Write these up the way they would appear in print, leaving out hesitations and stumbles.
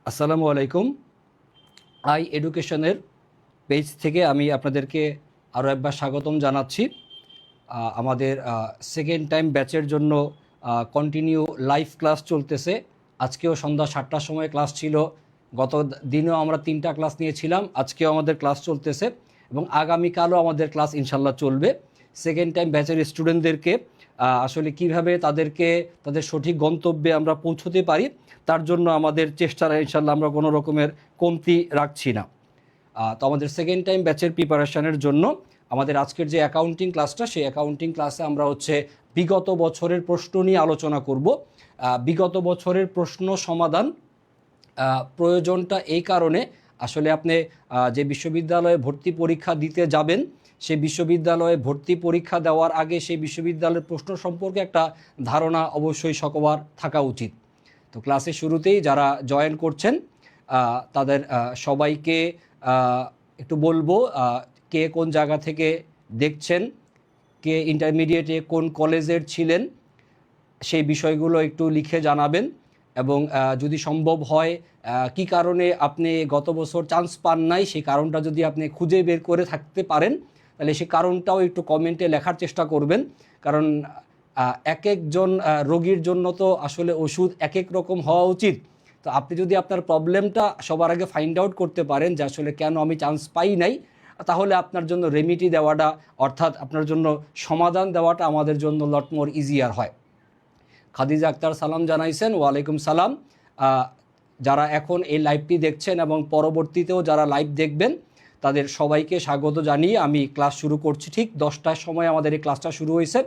আসসালামু আলাইকুম। আই এডুকেশনের পেজ থেকে আমি আপনাদেরকে আরও একবার স্বাগতম জানাচ্ছি। আমাদের সেকেন্ড টাইম ব্যাচের জন্য কন্টিনিউ লাইভ ক্লাস চলতেছে। আজকেও সন্ধ্যা 7টার সময় ক্লাস ছিল। গত দিনেও আমরা 3টা ক্লাস নিয়েছিলাম, আজকেও আমাদের ক্লাস চলতেছে এবং আগামীকালও আমাদের ক্লাস ইনশাল্লাহ চলবে। সেকেন্ড টাইম ব্যাচের স্টুডেন্টদেরকে আসলে কিভাবে তাদেরকে তাদের সঠিক গন্তব্যে আমরা পৌঁছতে পারি তার জন্য আমাদের চেষ্টাটা ইনশাল্লাহ আমরা কোনো রকমের কমতি রাখছি না। তো আমাদের সেকেন্ড টাইম ব্যাচের প্রিপারেশনের জন্য আমাদের আজকের যে অ্যাকাউন্টিং ক্লাসটা, সেই অ্যাকাউন্টিং ক্লাসে আমরা বিগত বছরের প্রশ্ন নিয়ে আলোচনা করব। বিগত বছরের প্রশ্ন সমাধান প্রয়োজনটা এই কারণে, আসলে আপনি যে বিশ্ববিদ্যালয়ে ভর্তি পরীক্ষা দিতে যাবেন, সেই বিশ্ববিদ্যালয়ে ভর্তি পরীক্ষা দেওয়ার আগে সেই বিশ্ববিদ্যালয়ের প্রশ্ন সম্পর্কে একটা ধারণা অবশ্যই সকবার থাকা উচিত। তো ক্লাসের শুরুতেই যারা জয়েন করছেন তাদের সবাইকে একটু বলবো, কে কোন জায়গা থেকে দেখছেন, কে ইন্টারমিডিয়েটে কোন কলেজের ছিলেন, সেই বিষয়গুলো একটু লিখে জানাবেন। এবং যদি সম্ভব হয় কি কারণে আপনি গত বছর চান্স পান নাই, সেই কারণটা যদি আপনি খুঁজে বের করে থাকতে পারেন তাহলে সেই কারণটাও একটু কমেন্টে লেখার চেষ্টা করবেন। কারণ এক একজন রোগীর জন্য তো আসলে ওষুধ এক এক রকম হওয়া উচিত। তো আপনি যদি আপনার প্রবলেমটা সবার আগে ফাইন্ড আউট করতে পারেন যে আসলে কেন আমি চান্স পাই নাই, তাহলে আপনার জন্য রেমিডি দেওয়াটা, অর্থাৎ আপনার জন্য সমাধান দেওয়াটা আমাদের জন্য লট মোর ইজিয়ার হয়। খাদিজা আক্তার সালাম জানাইছেন, ওয়ালাইকুম সালাম। যারা এখন এই লাইভটি দেখছেন এবং পরবর্তীতেও যারা লাইভ দেখবেন তাদের সবাইকে স্বাগত জানিয়ে আমি ক্লাস শুরু করছি। ঠিক 10টার সময় আমাদের এই ক্লাসটা শুরু হয়েছে।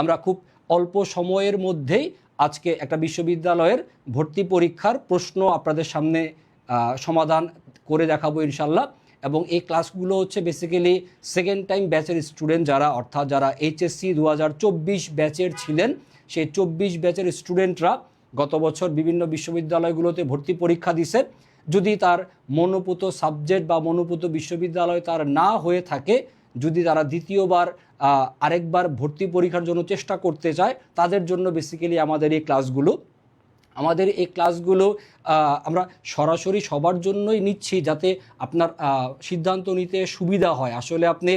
আমরা খুব অল্প সময়ের মধ্যেই আজকে একটা বিশ্ববিদ্যালয়ের ভর্তি পরীক্ষার প্রশ্ন আপনাদের সামনে সমাধান করে দেখাবো ইনশাল্লাহ। এবং এই ক্লাসগুলো বেসিক্যালি সেকেন্ড টাইম ব্যাচের স্টুডেন্ট যারা, অর্থাৎ যারা এইচএসসি 2024 ব্যাচের ছিলেন, সেই 24 ব্যাচের স্টুডেন্টরা গত বছর বিভিন্ন বিশ্ববিদ্যালয়গুলোতে ভর্তি পরীক্ষা দিছে। যদি তার মনোপুত সাবজেক্ট বা মনোপুত বিশ্ববিদ্যালয় তার না হয়ে থাকে, যদি তারা দ্বিতীয়বার আরেকবার ভর্তি পরীক্ষার জন্য চেষ্টা করতে চায়, তাদের জন্য বেসিক্যালি আমাদের এই ক্লাসগুলো। আমরা সরাসরি সবার জন্যই নিচ্ছি যাতে আপনার সিদ্ধান্ত নিতে সুবিধা হয়। আসলে আপনি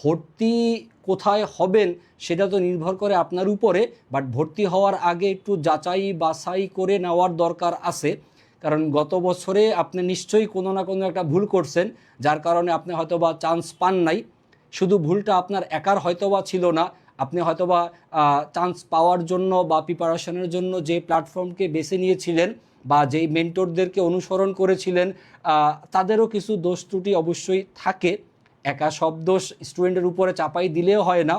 ভর্তি কোথায় হবেন সেটা তো নির্ভর করে আপনার উপরে, বাট ভর্তি হওয়ার আগে একটু যাচাই বাছাই করে নেওয়ার দরকার আছে। কারণ গত বছরে আপনি নিশ্চয়ই কোনো না কোনো একটা ভুল করছেন, যার কারণে আপনি হয়তোবা চান্স পান নাই। শুধু ভুলটা আপনার একার হয়তোবা ছিল না, আপনি হয়তোবা চান্স পাওয়ার জন্য বা প্রিপারেশনের জন্য যে প্ল্যাটফর্মকে বেছে নিয়েছিলেন বা যেই মেন্টরদেরকে অনুসরণ করেছিলেন, তাদেরও কিছু দোষ ত্রুটি অবশ্যই থাকে। একা সব দোষ স্টুডেন্টের উপরে চাপাই দিলেও হয় না,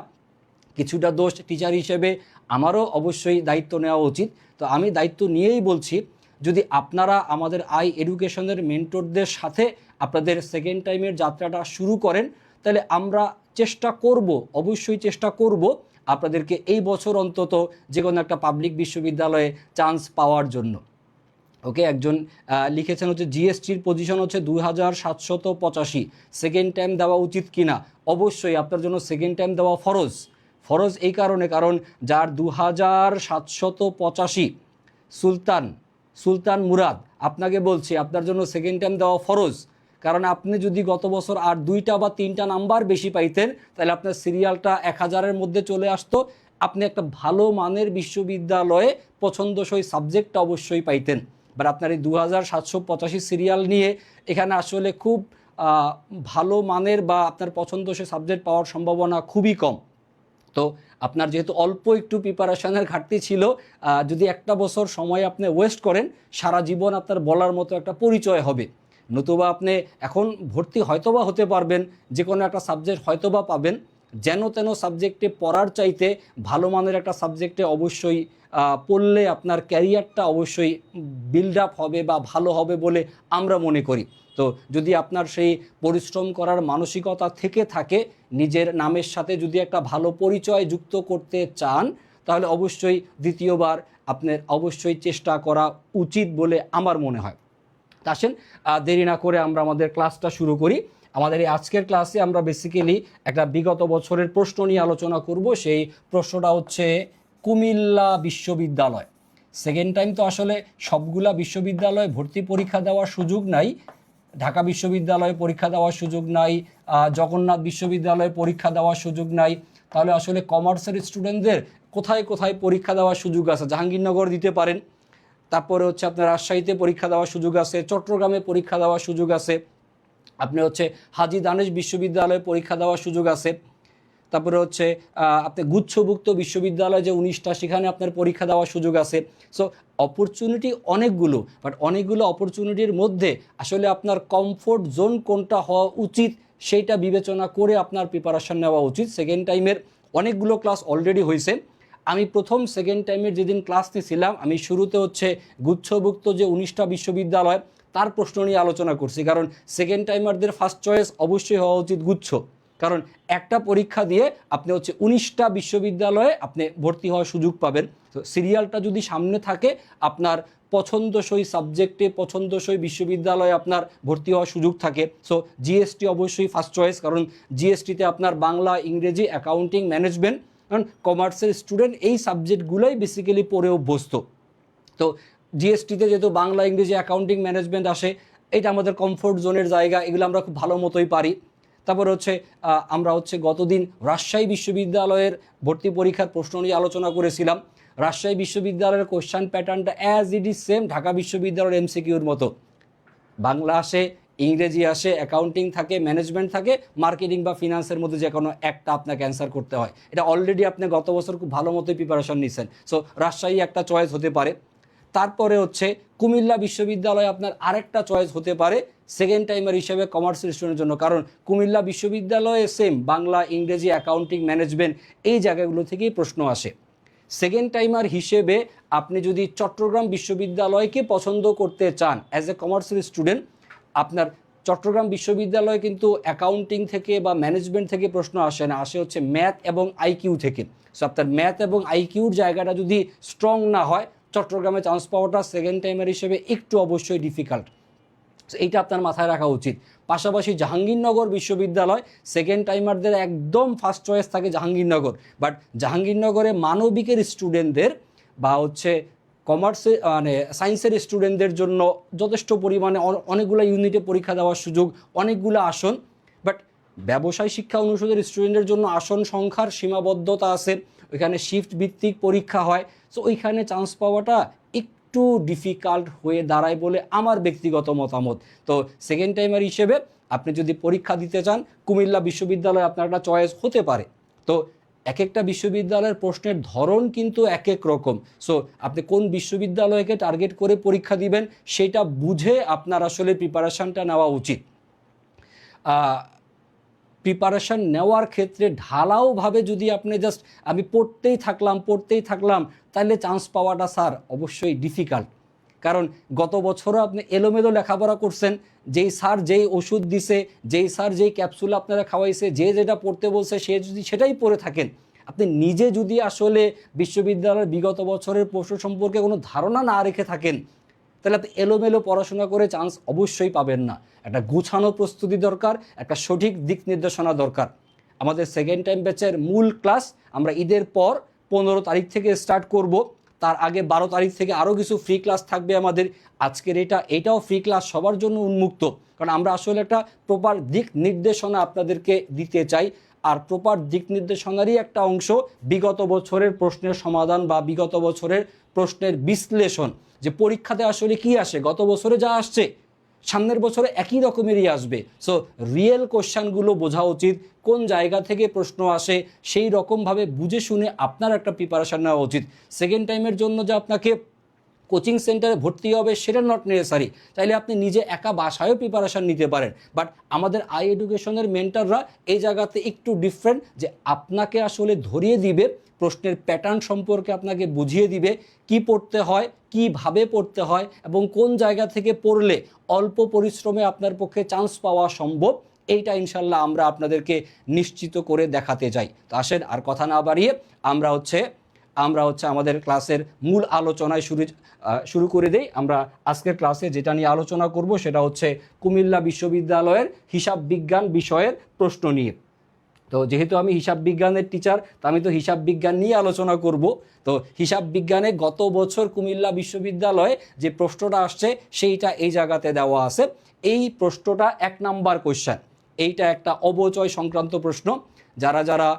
কিছুটা দোষ টিচার হিসেবে আমারও অবশ্যই দায়িত্ব নেওয়া উচিত। তো আমি দায়িত্ব নিয়েই বলছি, যদি আপনারা আমাদের আই এডুকেশনের মেন্টরদের সাথে আপনাদের সেকেন্ড টাইমের যাত্রাটা শুরু করেন, তাহলে আমরা অবশ্যই চেষ্টা করব আপনাদেরকে এই বছর অন্তত যে কোনো একটা পাবলিক বিশ্ববিদ্যালয়ে চান্স পাওয়ার জন্য। ওকে, একজন লিখেছেন জিএসটির পজিশন 2785, সেকেন্ড টাইম দেওয়া উচিত কিনা। অবশ্যই আপনার জন্য সেকেন্ড টাইম দেওয়া ফরজ এই কারণে, কারণ যার 2785 সুলতান মুরাদ, আপনাকে বলছি আপনার জন্য সেকেন্ড টাইম দেওয়া ফরজ। কারণ আপনি যদি গত বছর আর 2টা বা 3টা নাম্বার বেশি পাইতেন, তাহলে আপনার সিরিয়ালটা 1000-এর মধ্যে চলে আসতো, আপনি একটা ভালো মানের বিশ্ববিদ্যালয়ে পছন্দসই সাবজেক্টটা অবশ্যই পাইতেন। বাট আপনার এই 2785 সিরিয়াল নিয়ে এখানে আসলে খুব ভালো মানের বা আপনার পছন্দসই সাবজেক্ট পাওয়ার সম্ভাবনা খুবই কম। তো আপনার যেহেতু অল্প একটু প্রিপারেশনের ঘাটতি ছিল, যদি একটা বছর সময় আপনি ওয়েস্ট করেন, সারা জীবন আপনার বলার মতো একটা পরিচয় হবে। নতুবা আপনি এখন ভর্তি হয়তোবা হতে পারবেন, যে কোনো একটা সাবজেক্ট হয়তোবা পাবেন, যেন তেন সাবজেক্টে পড়ার চাইতে ভালো মানের একটা সাবজেক্টে অবশ্যই পড়লে আপনার ক্যারিয়ারটা অবশ্যই বিল্ড আপ হবে বা ভালো হবে বলে আমরা মনে করি। তো যদি আপনার সেই পরিশ্রম করার মানসিকতা থেকে থাকে, নিজের নামের সাথে যদি একটা ভালো পরিচয় যুক্ত করতে চান, তাহলে অবশ্যই দ্বিতীয়বার আপনার অবশ্যই চেষ্টা করা উচিত বলে আমার মনে হয়। তা আসেন দেরি না করে আমরা আমাদের ক্লাসটা শুরু করি। আমাদের এই আজকের ক্লাসে আমরা বেসিক্যালি একটা বিগত বছরের প্রশ্ন নিয়ে আলোচনা করব। সেই প্রশ্নটা কুমিল্লা বিশ্ববিদ্যালয়। সেকেন্ড টাইম তো আসলে সবগুলা বিশ্ববিদ্যালয়ে ভর্তি পরীক্ষা দেওয়ার সুযোগ নাই, ঢাকা বিশ্ববিদ্যালয়ে পরীক্ষা দেওয়ার সুযোগ নাই, জগন্নাথ বিশ্ববিদ্যালয়ে পরীক্ষা দেওয়ার সুযোগ নাই, তাহলে আসলে কমার্সের স্টুডেন্টদের কোথায় কোথায় পরীক্ষা দেওয়ার সুযোগ আছে? জাহাঙ্গীরনগর দিতে পারেন, তারপরে হচ্ছে আপনার রাজশাহীতে পরীক্ষা দেওয়ার সুযোগ আছে, চট্টগ্রামে পরীক্ষা দেওয়ার সুযোগ আছে, আপনি হচ্ছে হাজী দানেশ বিশ্ববিদ্যালয়ে পরীক্ষা দেওয়ার সুযোগ আছে, তারপরে হচ্ছে আপনি গুচ্ছভুক্ত বিশ্ববিদ্যালয় যে 19টা সেখানে আপনার পরীক্ষা দেওয়ার সুযোগ আছে। সো অপরচুনিটি অনেকগুলো, বাট অনেকগুলো অপরচুনিটির মধ্যে আসলে আপনার কমফোর্ট জোন কোনটা হওয়া উচিত সেইটা বিবেচনা করে আপনার প্রিপারেশন নেওয়া উচিত। সেকেন্ড টাইমের অনেকগুলো ক্লাস অলরেডি হয়েছে। আমি প্রথম সেকেন্ড টাইমের যেদিন ক্লাস নিয়েছিলাম আমি শুরুতে হচ্ছে গুচ্ছভুক্ত যে 19টা বিশ্ববিদ্যালয় তার প্রশ্ন নিয়ে আলোচনা করছি, কারণ সেকেন্ড টাইমারদের ফার্স্ট চয়েস অবশ্যই হওয়া উচিত গুচ্ছ, কারণ একটা পরীক্ষা দিয়ে আপনি হচ্ছে 19টা বিশ্ববিদ্যালয়ে আপনি ভর্তি হওয়ার সুযোগ পাবেন। তো সিরিয়ালটা যদি সামনে থাকে আপনার পছন্দসই সাবজেক্টে পছন্দসই বিশ্ববিদ্যালয়ে আপনার ভর্তি হওয়ার সুযোগ থাকে। সো জিএসটি অবশ্যই ফার্স্ট চয়েস, কারণ জিএসটিতে আপনার বাংলা, ইংরেজি, অ্যাকাউন্টিং, ম্যানেজমেন্ট, কারণ কমার্সের স্টুডেন্ট এই সাবজেক্টগুলোই বেসিক্যালি পড়ে অভ্যস্ত। তো জিএসটিতে যেহেতু বাংলা, ইংরেজি, অ্যাকাউন্টিং, ম্যানেজমেন্ট আসে, এটা আমাদের কমফোর্ট জোনের জায়গা, এগুলো আমরা খুব ভালো মতোই পারি। তারপর হচ্ছে আমরা হচ্ছে গতদিন রাজশাহী বিশ্ববিদ্যালয়ের ভর্তি পরীক্ষার প্রশ্ন নিয়ে আলোচনা করেছিলাম। রাজশাহী বিশ্ববিদ্যালয়ের কোশ্চেন প্যাটার্নটা as it is same Dhaka বিশ্ববিদ্যালয়ের এমসিকিউর মতো। বাংলা আসে, ইংরেজি আসে, অ্যাকাউন্টিং থাকে, ম্যানেজমেন্ট থাকে, মার্কেটিং বা ফিনান্সের মধ্যে যে কোনো একটা আপনাকে অ্যান্সার করতে হয়। এটা অলরেডি আপনি গত বছর খুব ভালো মতোই প্রিপারেশন নিচ্ছেন। সো রাজশাহী একটা চয়েস হতে পারে। তারপরে হচ্ছে কুমিল্লা বিশ্ববিদ্যালয় আপনার আরেকটা চয়েস হতে পারে সেকেন্ড টাইমার হিসেবে কমার্সের স্টুডেন্টের জন্য, কারণ কুমিল্লা বিশ্ববিদ্যালয়ে সেম বাংলা, ইংরেজি, অ্যাকাউন্টিং, ম্যানেজমেন্ট এই জায়গাগুলো থেকেই প্রশ্ন আসে। সেকেন্ড টাইমার হিসেবে আপনি যদি চট্টগ্রাম বিশ্ববিদ্যালয়কে পছন্দ করতে চান অ্যাজ এ কমার্সের স্টুডেন্ট, আপনার চট্টগ্রাম বিশ্ববিদ্যালয়ে কিন্তু অ্যাকাউন্টিং থেকে বা ম্যানেজমেন্ট থেকে প্রশ্ন আসে না, আসে হচ্ছে ম্যাথ এবং আইকিউ থেকে। সো আপনার ম্যাথ এবং আইকিউর জায়গাটা যদি স্ট্রং না হয়, চট্টগ্রামে চান্স পাওয়াটা সেকেন্ড টাইমার হিসেবে একটু অবশ্যই ডিফিকাল্ট। এইটা আপনার মাথায় রাখা উচিত। পাশাপাশি জাহাঙ্গীরনগর বিশ্ববিদ্যালয় সেকেন্ড টাইমারদের একদম ফার্স্ট চয়েস থাকে জাহাঙ্গীরনগর, বাট জাহাঙ্গীরনগরে মানবিকের স্টুডেন্টদের বা হচ্ছে কমার্সে মানে সায়েন্সের স্টুডেন্টদের জন্য যথেষ্ট পরিমাণে অনেকগুলো ইউনিটে পরীক্ষা দেওয়ার সুযোগ, অনেকগুলো আসন, বাট ব্যবসায় শিক্ষা অনুষদের স্টুডেন্টের জন্য আসন সংখ্যার সীমাবদ্ধতা আছে, ওইখানে শিফট ভিত্তিক পরীক্ষা হয়। সো ওইখানে চান্স পাওয়াটা একটু ডিফিকাল্ট হয়ে দাঁড়ায় বলে আমার ব্যক্তিগত মতামত। তো সেকেন্ড টাইমার হিসেবে আপনি যদি পরীক্ষা দিতে চান, কুমিল্লা বিশ্ববিদ্যালয় আপনার একটা চয়েস হতে পারে। তো এক একটা বিশ্ববিদ্যালয়ের প্রশ্নের ধরন কিন্তু এক এক রকম। সো আপনি কোন বিশ্ববিদ্যালয়কে টার্গেট করে পরীক্ষা দিবেন সেটা বুঝে আপনার আসলে প্রিপারেশানটা নেওয়া উচিত। প্রিপারেশান নেওয়ার ক্ষেত্রে ঢালাওভাবে যদি আপনি জাস্ট আমি পড়তেই থাকলাম তাহলে চান্স পাওয়াটা স্যার অবশ্যই ডিফিকাল্ট। কারণ গত বছরও আপনি এলোমেলো লেখাপড়া করছেন, যেই স্যার যেই ওষুধ দিছে, যেই স্যার যেই ক্যাপসুল আপনারা খাওয়াইছে, যে যেটা পড়তে বলছে সে যদি সেটাই পড়ে থাকেন, আপনি নিজে যদি আসলে বিশ্ববিদ্যালয়ের বিগত বছরের প্রশ্ন সম্পর্কে কোনো ধারণা না রেখে থাকেন, তাহলে আপনি এলোমেলো পড়াশোনা করে চান্স অবশ্যই পাবেন না। একটা গুছানো প্রস্তুতি দরকার, একটা সঠিক দিক নির্দেশনা দরকার। আমাদের সেকেন্ড টাইম ব্যাচের মূল ক্লাস আমরা ঈদের পর 15 তারিখ থেকে স্টার্ট করব। তার আগে 12 তারিখ থেকে আরও কিছু ফ্রি ক্লাস থাকবে আমাদের। আজকের এটাও ফ্রি ক্লাস সবার জন্য উন্মুক্ত, কারণ আমরা আসলে একটা প্রপার দিক নির্দেশনা আপনাদেরকে দিতে চাই। আর প্রপার দিক নির্দেশনারই একটা অংশ বিগত বছরের প্রশ্নের সমাধান বা বিগত বছরের প্রশ্নের বিশ্লেষণ, যে পরীক্ষাতে আসলে কি আসে, গত বছরে যা আসছে সামনের বছরে একই রকমেরই আসবে। সো রিয়েল কোশ্চেনগুলো বোঝা উচিত, কোন জায়গা থেকে প্রশ্ন আসে সেই রকমভাবে বুঝে শুনে আপনার একটা প্রিপারেশান নেওয়া উচিত। সেকেন্ড টাইমের জন্য যে আপনাকে কোচিং সেন্টারে ভর্তি হবে সেটা নট নেসেসারি, চাইলে আপনি নিজে একা বাসায়ও প্রিপারেশান নিতে পারেন। বাট আমাদের আই এডুকেশনের মেন্টররা এই জায়গাতে একটু ডিফারেন্ট, যে আপনাকে আসলে ধরিয়ে দিবে প্রশ্নের প্যাটার্ন সম্পর্কে, আপনাকে বুঝিয়ে দিবে কি পড়তে হয়, কিভাবে পড়তে হয় এবং কোন জায়গা থেকে পড়লে অল্প পরিশ্রমে আপনার পক্ষে চান্স পাওয়া সম্ভব। এইটা ইনশাল্লাহ আমরা আপনাদেরকে নিশ্চিত করে দেখাতে চাই। তো আসেন আর কথা না বাড়িয়ে আমরা হচ্ছে আমাদের ক্লাসের মূল আলোচনায় শুরু করে দেই। আমরা আজকের ক্লাসে যেটা নিয়ে আলোচনা করব সেটা হচ্ছে কুমিল্লা বিশ্ববিদ্যালয়ের হিসাব বিজ্ঞান বিষয়ের প্রশ্ন নিয়ে। তো যেহেতু আমি হিসাব বিজ্ঞানের টিচার, তো আমি তো হিসাব বিজ্ঞান নিয়ে আলোচনা করব। তো হিসাব বিজ্ঞানে গত বছর কুমিল্লা বিশ্ববিদ্যালয়ে যে প্রশ্নটা আসছে সেইটা এই জায়গাতে দেওয়া আছে। এই প্রশ্নটা 1 নাম্বার কোশ্চেন, এইটা একটা অবচয় সংক্রান্ত প্রশ্ন। যারা যারা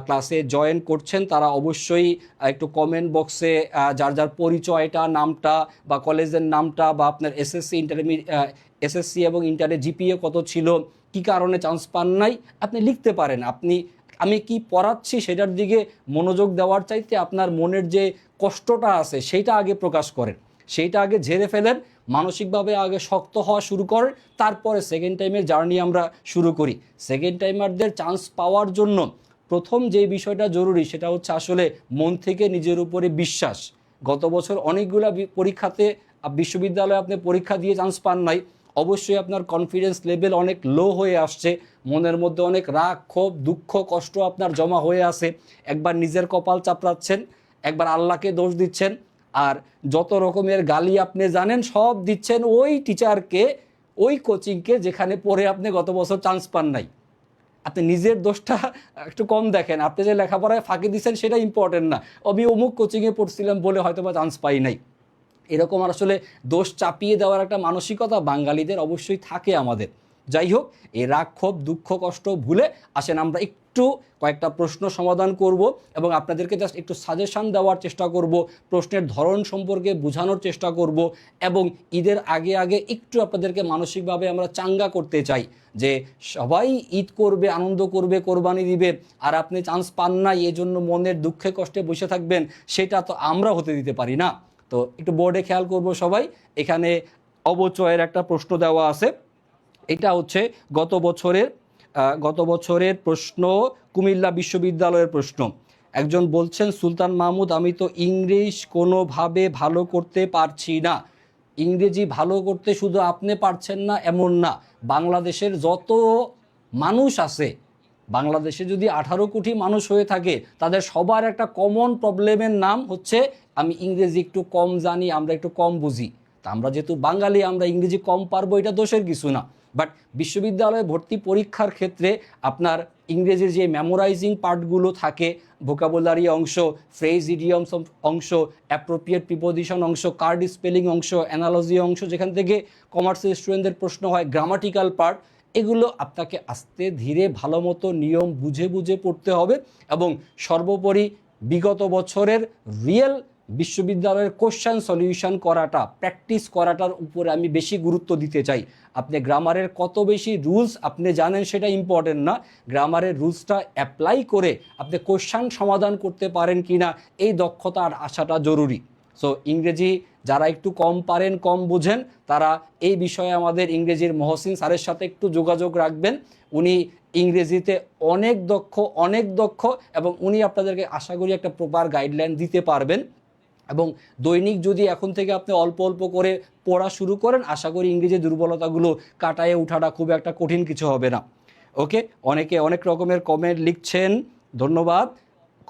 ক্লাসে জয়েন করছেন তারা অবশ্যই একটু কমেন্ট বক্সে যার যার পরিচয়টা, নামটা বা কলেজের নামটা বা আপনার এসএসসি এসএসসি এবং ইন্টারে জিপিএ কত ছিল, কি কারণে চান্স পান নাই, আপনি লিখতে পারেন। আমি কি পড়াচ্ছি সেটার দিকে মনোযোগ দেওয়ার চাইতে আপনার মনের যে কষ্টটা আছে সেইটা আগে প্রকাশ করেন, সেইটা আগে ঝেড়ে ফেলেন, মানসিকভাবে আগে শক্ত হওয়া শুরু করেন, তারপরে সেকেন্ড টাইমের জার্নি আমরা শুরু করি। সেকেন্ড টাইমারদের চান্স পাওয়ার জন্য প্রথম যে বিষয়টা জরুরি সেটা হচ্ছে আসলে মন থেকে নিজের উপরে বিশ্বাস। গত বছর অনেকগুলো পরীক্ষাতে বিশ্ববিদ্যালয়ে আপনি পরীক্ষা দিয়ে চান্স পান নাই, অবশ্যই আপনার কনফিডেন্স লেভেল অনেক লো হয়ে আসছে, মনের মধ্যে অনেক রাগ, ক্ষোভ, দুঃখ, কষ্ট আপনার জমা হয়ে আছে। একবার নিজের কপাল চাপড়াচ্ছেন, একবার আল্লাহকে দোষ দিচ্ছেন, আর যত রকমের গালি আপনি জানেন সব দিচ্ছেন ওই টিচারকে, ওই কোচিংকে যেখানে পড়ে আপনি গত বছর চান্স পান নাই। আপনি নিজের দোষটা একটু কম দেখেন, আপনি যে লেখাপড়ায় ফাঁকি দিচ্ছেন সেটা ইম্পর্টেন্ট না, আমি অমুক কোচিংয়ে পড়ছিলাম বলে হয়তো বা চান্স পাই নাই। এরকম আর আসলে দোষ চাপিয়ে দেওয়ার একটা মানসিকতা বাঙালিদের অবশ্যই থাকে আমাদের। যাই হোক, এই রাগ, ক্ষোভ, দুঃখ, কষ্ট ভুলে আসেন আমরা একটু কয়েকটা প্রশ্ন সমাধান করব এবং আপনাদেরকে জাস্ট একটু সাজেশন দেওয়ার চেষ্টা করব, প্রশ্নের ধরন সম্পর্কে বোঝানোর চেষ্টা করব এবং ঈদের আগে আগে একটু আপনাদেরকে মানসিকভাবে আমরা চাঙ্গা করতে চাই যে সবাই ঈদ করবে, আনন্দ করবে, কোরবানি দিবে, আর আপনি চান্স পান নাই এই জন্য মনের দুঃখে কষ্টে বসে থাকবেন, সেটা তো আমরা হতে দিতে পারি না। তো একটু বোর্ডে খেয়াল করব সবাই, এখানে অবচয়ের একটা প্রশ্ন দেওয়া আছে। এটা হচ্ছে গত বছরের প্রশ্ন, কুমিল্লা বিশ্ববিদ্যালয়ের প্রশ্ন। একজন বলছেন, সুলতান মাহমুদ আমি তো ইংলিশ কোনোভাবে ভালো করতে পারছি না। ইংরেজি ভালো করতে শুধু আপনি পারছেন না এমন না, বাংলাদেশের যত মানুষ আছে, বাংলাদেশে যদি 18 কোটি মানুষ হয়ে থাকে তাদের সবার একটা কমন প্রবলেমের নাম হচ্ছে আমি ইংরেজি একটু কম জানি, আমরা একটু কম বুঝি। তা আমরা যেহেতু বাঙালি, আমরা ইংরেজি কম পারবো এটা দোষের কিছু না, বাট বিশ্ববিদ্যালয়ে ভর্তি পরীক্ষার ক্ষেত্রে আপনার ইংরেজির যে মেমোরাইজিং পার্টগুলো থাকে, ভোকাবুলারি অংশ, ফ্রেজ ইডিয়মস অংশ, অ্যাপ্রোপ্রিয়েট প্রিপোজিশন অংশ, কার্ড স্পেলিং অংশ, অ্যানালজি অংশ, যেখান থেকে কমার্সের স্টুডেন্টদের প্রশ্ন হয়, গ্রামাটিক্যাল পার্ট, এগুলো আপনাকে আস্তে ধীরে ভালো মতো নিয়ম বুঝে বুঝে পড়তে হবে এবং সর্বোপরি বিগত বছরের রিয়েল বিশ্ববিদ্যালয়ের কোশ্চেন সলিউশন করাটা, প্র্যাকটিস করাটার উপরে আমি বেশি গুরুত্ব দিতে চাই। আপনি গ্রামারের কত বেশি রুলস আপনি জানেন সেটা ইম্পর্টেন্ট না, গ্রামারের রুলসটা অ্যাপ্লাই করে আপনি কোশ্চেন সমাধান করতে পারেন কি না এই দক্ষতা আর আসাটা জরুরি। সো ইংরেজি যারা একটু কম পারেন, কম বুঝেন, তারা এই বিষয়ে আমাদের ইংরেজির মহসিন স্যারের সাথে একটু যোগাযোগ রাখবেন। উনি ইংরেজিতে অনেক দক্ষ এবং উনি আপনাদেরকে আশা করি একটা প্রপার গাইডলাইন দিতে পারবেন। এবং দৈনিক যদি এখন থেকে আপনি অল্প অল্প করে পড়া শুরু করেন, আশা করি ইংরেজি দুর্বলতাগুলো কাটায়ে ওঠাটা খুব একটা কঠিন কিছু হবে না। ওকে, অনেকে অনেক রকমের কমেন্ট লিখছেন, ধন্যবাদ,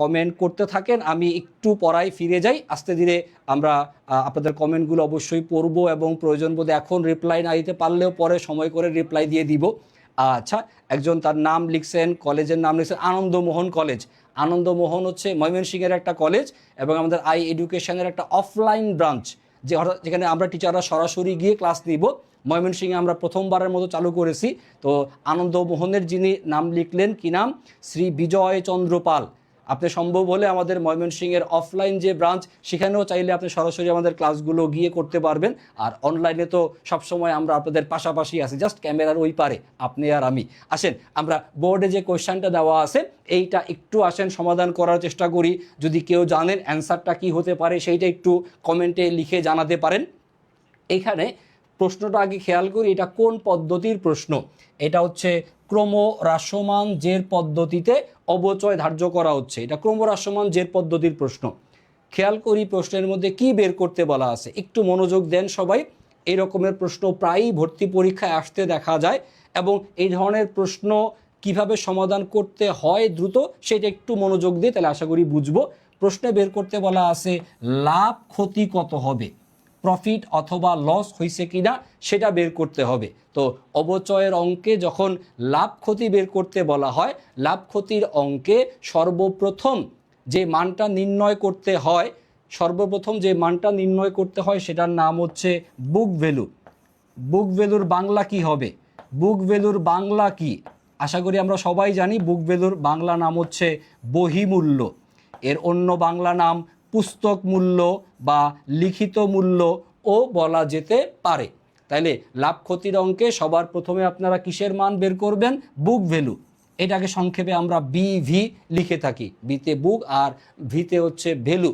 কমেন্ট করতে থাকেন, আমি একটু পড়ায় ফিরে যাই। আস্তে ধীরে আমরা আপনাদের কমেন্টগুলো অবশ্যই পড়ব এবং প্রয়োজন বোধে এখন রিপ্লাই না দিতে পারলেও পরে সময় করে রিপ্লাই দিয়ে দিব। আচ্ছা, একজন তার নাম লিখছেন, কলেজের নাম লিখছেন আনন্দমোহন কলেজ। আনন্দমোহন হচ্ছে ময়মনসিংহের একটা কলেজ এবং আমাদের আই এডুকেশনের একটা অফলাইন ব্রাঞ্চ, যেখানে আমরা টিচাররা সরাসরি গিয়ে ক্লাস নিব। ময়মনসিংহে আমরা প্রথমবারের মতো চালু করেছি। তো আনন্দমোহনের যিনি নাম লিখলেন, কি নাম, শ্রী বিজয় চন্দ্র পাল। আপনি সম্ভব হলে আমাদের ময়মনসিংহের অফলাইন যে ব্রাঞ্চ, সেখানেও চাইলে আপনি সরাসরি আমাদের ক্লাসগুলো গিয়ে করতে পারবেন। আর অনলাইনে তো সবসময় আমরা আপনাদের পাশাপাশি আছি, জাস্ট ক্যামেরার ওই পারে আপনি আর আমি। আসেন আমরা বোর্ডে যে কোয়েশ্চেনটা দেওয়া আছে এইটা একটু আসেন সমাধান করার চেষ্টা করি। যদি কেউ জানেন অ্যান্সারটা কি হতে পারে সেইটা একটু কমেন্টে লিখে জানাতে পারেন। এইখানে প্রশ্নটা আগে খেয়াল করি, এটা কোন পদ্ধতির প্রশ্ন। এটা হচ্ছে ক্রমহ্রাসমান জের পদ্ধতিতে অবচয় ধার্য করা হচ্ছে। এটা ক্রমহ্রাসমান জের পদ্ধতির প্রশ্ন। খেয়াল করি প্রশ্নের মধ্যে কি বের করতে বলা আছে, একটু মনোযোগ দেন সবাই। এই রকমের প্রশ্ন প্রায়ই ভর্তি পরীক্ষায় আসতে দেখা যায় এবং এই ধরনের প্রশ্ন কিভাবে সমাধান করতে হয় দ্রুত সেটা একটু মনোযোগ দিয়ে তাহলে আশা করি বুঝবো। প্রশ্নে বের করতে বলা আছে লাভ ক্ষতি কত হবে। প্রফিট অথবা লস হয়েছে কিনা সেটা বের করতে হবে। তো অবচয়ের অঙ্কে যখন লাভ ক্ষতি বের করতে বলা হয়, লাভ ক্ষতির অঙ্কে সর্বপ্রথম যে মানটা নির্ণয় করতে হয়, সেটার নাম হচ্ছে বুক ভ্যালু। বুক ভ্যালুর বাংলা কি হবে? বুক ভ্যালুর বাংলা কি? আশা করি আমরা সবাই জানি বুক ভ্যালুর বাংলা নাম হচ্ছে বহিমূল্য। এর অন্য বাংলা নাম পুস্তক মূল্য বা লিখিত মূল্য ও বলা যেতে পারে। তাইলে লাভ ক্ষতির অঙ্কে সবার প্রথমে আপনারা কিসের মান বের করবেন? Book value. এটাকে সংক্ষেপে আমরা বিভি লিখে থাকি, বিতে বুক আর ভিতে হচ্ছে ভ্যালু।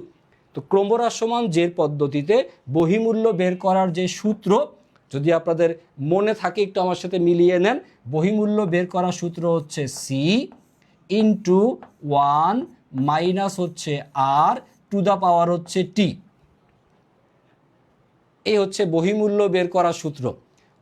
তো ক্রমহ্রাসমান জের পদ্ধতিতে বহিমূল্য বের করার যে সূত্র, যদি আপনাদের মনে থাকে একটু আমার সাথে মিলিয়ে নেন। বহিমূল্য বের করার সূত্র হচ্ছে সি ইন্টু 1 মাইনাস হচ্ছে আর টু দ্য পাওয়ার হচ্ছে টি। এই হচ্ছে বহিমূল্য বের করার সূত্র।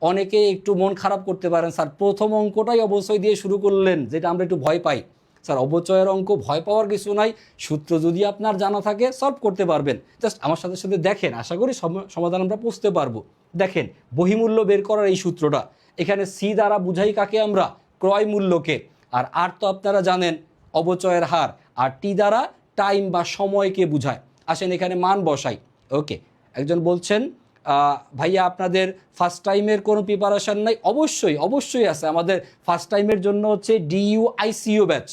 অনেকে একটু মন খারাপ করতে পারেন, স্যার প্রথম অঙ্কটাই অবশ্যই দিয়ে শুরু করলেন, যেটা আমরা একটু ভয় পাই। স্যার অবচয়ের অঙ্ক ভয় পাওয়ার কিছু নাই, সূত্র যদি আপনার জানা থাকে সলভ করতে পারবেন। জাস্ট আমার সাথে সাথে দেখেন, আশা করি সমাধান আমরা বুঝতে পারবো। দেখেন বহিমূল্য বের করার এই সূত্রটা, এখানে সি দ্বারা বুঝাই কাকে আমরা? ক্রয় মূল্যকে। আর তো আপনারা জানেন অবচয়ের হার, আর টি দ্বারা টাইম বা সময়কে বুঝায়। আসেন এখানে মান বসাই। ওকে, একজন বলছেন ভাইয়া আপনাদের ফার্স্ট টাইমের কোনো প্রিপারেশান নাই? অবশ্যই আছে। আমাদের ফার্স্ট টাইমের জন্য হচ্ছে DU-ICU ব্যাচ।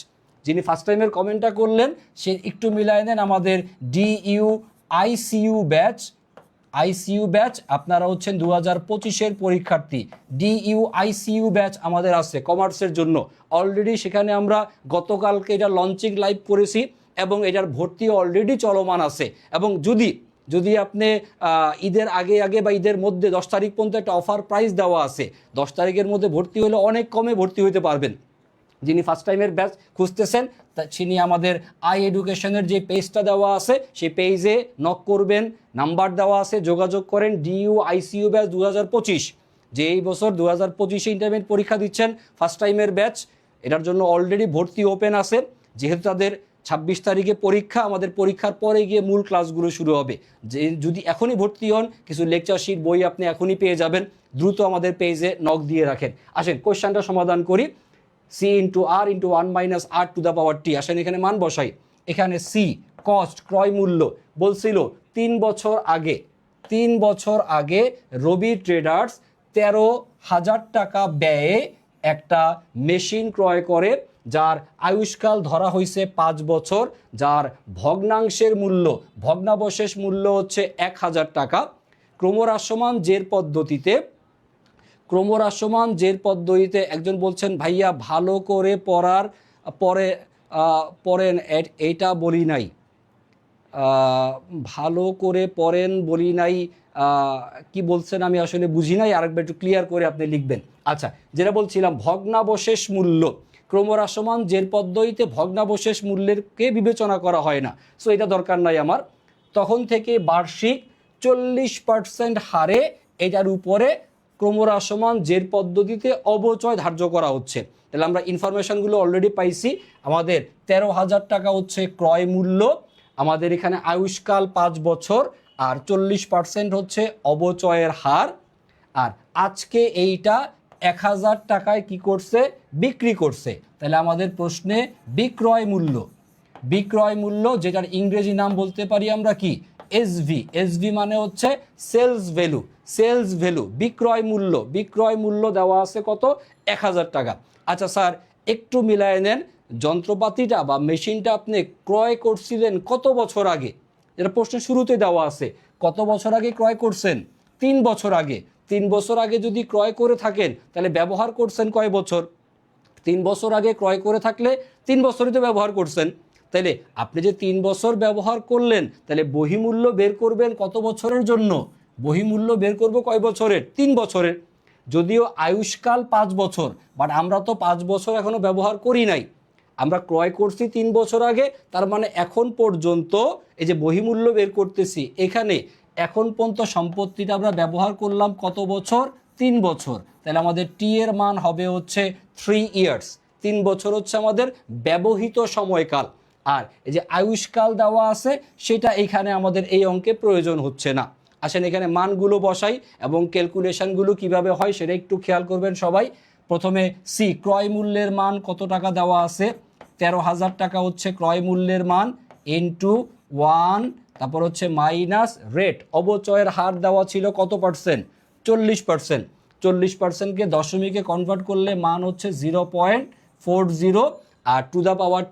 যিনি ফার্স্ট টাইমের কমেন্টটা করলেন সে একটু মিলায় নেন, আমাদের DU-ICU ব্যাচ আপনারা হচ্ছেন 2025-এর পরীক্ষার্থী। DU-ICU ব্যাচ আমাদের আছে কমার্সের জন্য। অলরেডি সেখানে আমরা গতকালকে এটা লঞ্চিং লাইভ করেছি এবং এটার ভর্তি অলরেডি চলমান আছে। এবং যদি আপনি ঈদের আগে বা ঈদের মধ্যে 10 তারিখ পর্যন্ত একটা অফার প্রাইস দেওয়া আছে, 10 তারিখের মধ্যে ভর্তি হলে অনেক কমে ভর্তি হতে পারবেন। যিনি ফার্স্ট টাইমের ব্যাচ খুঁজতেছেন তিনি আমাদের আই এডুকেশনের যে পেজটা দেওয়া আছে সেই পেজে নক করবেন, নাম্বার দেওয়া আছে, যোগাযোগ করেন। DU-ICU ব্যাচ 2025, যে এই বছর 2025-এ ইন্টারমিডিয়েট পরীক্ষা দিচ্ছেন ফার্স্ট টাইমের ব্যাচ, এটার জন্য অলরেডি ভর্তি ওপেন আছে। যেহেতু তাদের 26 তারিখে পরীক্ষা, আমাদের পরীক্ষার পরে গিয়ে মূল ক্লাসগুলো শুরু হবে। যদি এখনই ভর্তি হন, কিছু লেকচার শিট বই আপনি এখনই পেয়ে যাবেন। দ্রুত আমাদের পেজে নক দিয়ে রাখেন। আসেন কোয়েশ্চেনটা সমাধান করি। C into R into 1 minus R to the power T. আসেন এখানে মান বসাই। এখানে সি কস্ট ক্রয় মূল্য বলছিল 3 বছর আগে রবি ট্রেডার্স 13,000 টাকা ব্যয়ে একটা মেশিন ক্রয় করে, যার আয়ুষ্কাল ধরা হয়েছে 5 বছর, যার ভগ্নাবশেষ মূল্য হচ্ছে 1,000 টাকা। ক্রমহ্রাসমান জের পদ্ধতিতে একজন বলছেন ভাইয়া ভালো করে পড়েন, এটা বলি নাই, ভালো করে পড়েন বলি নাই, কি বলছেন আমি আসলে বুঝি নাই, আরেকবার একটু ক্লিয়ার করে আপনি লিখবেন। আচ্ছা, যেটা বলছিলাম ভগ্নাবশেষ মূল্য, ক্রমহ্রাসমান জের পদ্ধতিতে ভগ্নাবশেষ মূল্যেরকে বিবেচনা করা হয় না, সো এটা দরকার নাই আমার। তখন থেকে বার্ষিক 40% হারে এটার উপরে ক্রমহ্রাসমান জের পদ্ধতিতে অবচয় ধার্য করা হচ্ছে। তাহলে আমরা ইনফরমেশনগুলো অলরেডি পাইছি। আমাদের 13,000 টাকা হচ্ছে ক্রয় মূল্য, আমাদের এখানে আয়ুষ্কাল 5 বছর, আর 40% হচ্ছে অবচয়ের হার। আর আজকে এইটা 1,000 টাকায় কি করছে? বিক্রি করছে। তাহলে আমাদের প্রশ্নে বিক্রয় মূল্য, যেটার ইংরেজি নাম বলতে পারি আমরা কি? এসভি মানে হচ্ছে সেলস ভ্যালু। বিক্রয় মূল্য দেওয়া আছে কত? 1,000 টাকা। আচ্ছা স্যার একটু মিলায় নেন, যন্ত্রপাতিটা বা মেশিনটা আপনি ক্রয় করছিলেন কত বছর আগে? যেটা প্রশ্নের শুরুতে দেওয়া আছে, কত বছর আগে ক্রয় করছেন? 3 বছর আগে। 3 বছর আগে যদি ক্রয় করে থাকেন তাহলে ব্যবহার করছেন কয় বছর? 3 বছর আগে ক্রয় করে থাকলে 3 বছরই তো ব্যবহার করছেন। তাইলে আপনি যে 3 বছর ব্যবহার করলেন, তাহলে বহিমূল্য বের করবেন কত বছরের জন্য? বহিমূল্য বের করব কয় বছরের? 3 বছরের। যদিও আয়ুষ্কাল 5 বছর, বাট আমরা তো 5 বছর এখনো ব্যবহার করি নাই, আমরা ক্রয় করছি 3 বছর আগে। তার মানে এখন পর্যন্ত এই যে বহিমূল্য বের করতেছি, এখানে এখন পর্যন্ত সম্পত্তিটা আমরা ব্যবহার করলাম কত বছর? 3 বছর। তাহলে আমাদের টি এর মান হবে হচ্ছে 3 ইয়ার্স। 3 বছর হচ্ছে আমাদের ব্যবহৃত সময়কাল। আর এই যে আয়ুষ্কাল দেওয়া আছে সেটা এখানে আমাদের এই অঙ্কে প্রয়োজন হচ্ছে না। আসেন এখানে মানগুলো বসাই এবং ক্যালকুলেশনগুলো কিভাবে হয় সেটা একটু খেয়াল করবেন সবাই। প্রথমে সি, ক্রয় মূল্যের মান কত টাকা দেওয়া আছে, 13,000 টাকা হচ্ছে ক্রয় মূল্যের মান, ইনটু 1, তারপর হচ্ছে মাইনাস রেট, অবচয়ের হার দেওয়া ছিল কত পার্সেন্ট, 40%। 40%কে দশমিকে কনভার্ট করলে মান হচ্ছে 0.40, আর টু দ্য পাওয়ার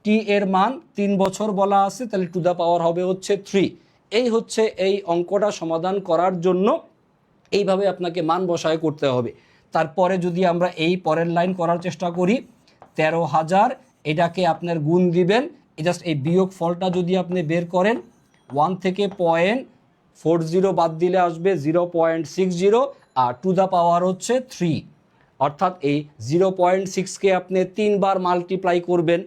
টি এর মান 3 বছর বলা আছে, তাহলে টু দ্য পাওয়ার হবে হচ্ছে 3। এই হচ্ছে এই অঙ্কটা সমাধান করার জন্য এইভাবে আপনাকে মান বসায় করতে হবে। তারপরে যদি আমরা এই পরের লাইন করার চেষ্টা করি, 13,000 এটাকে আপনার গুণ দিবেন, জাস্ট এই বিয়োগ ফলটা যদি আপনি বের করেন, 1 থেকে 0.40 বাদ দিলে আসবে 0.60, আর টু দ্য পাওয়ার হচ্ছে 3, অর্থাৎ এই 0.6কে আপনি 3 বার মাল্টিপ্লাই করবেন,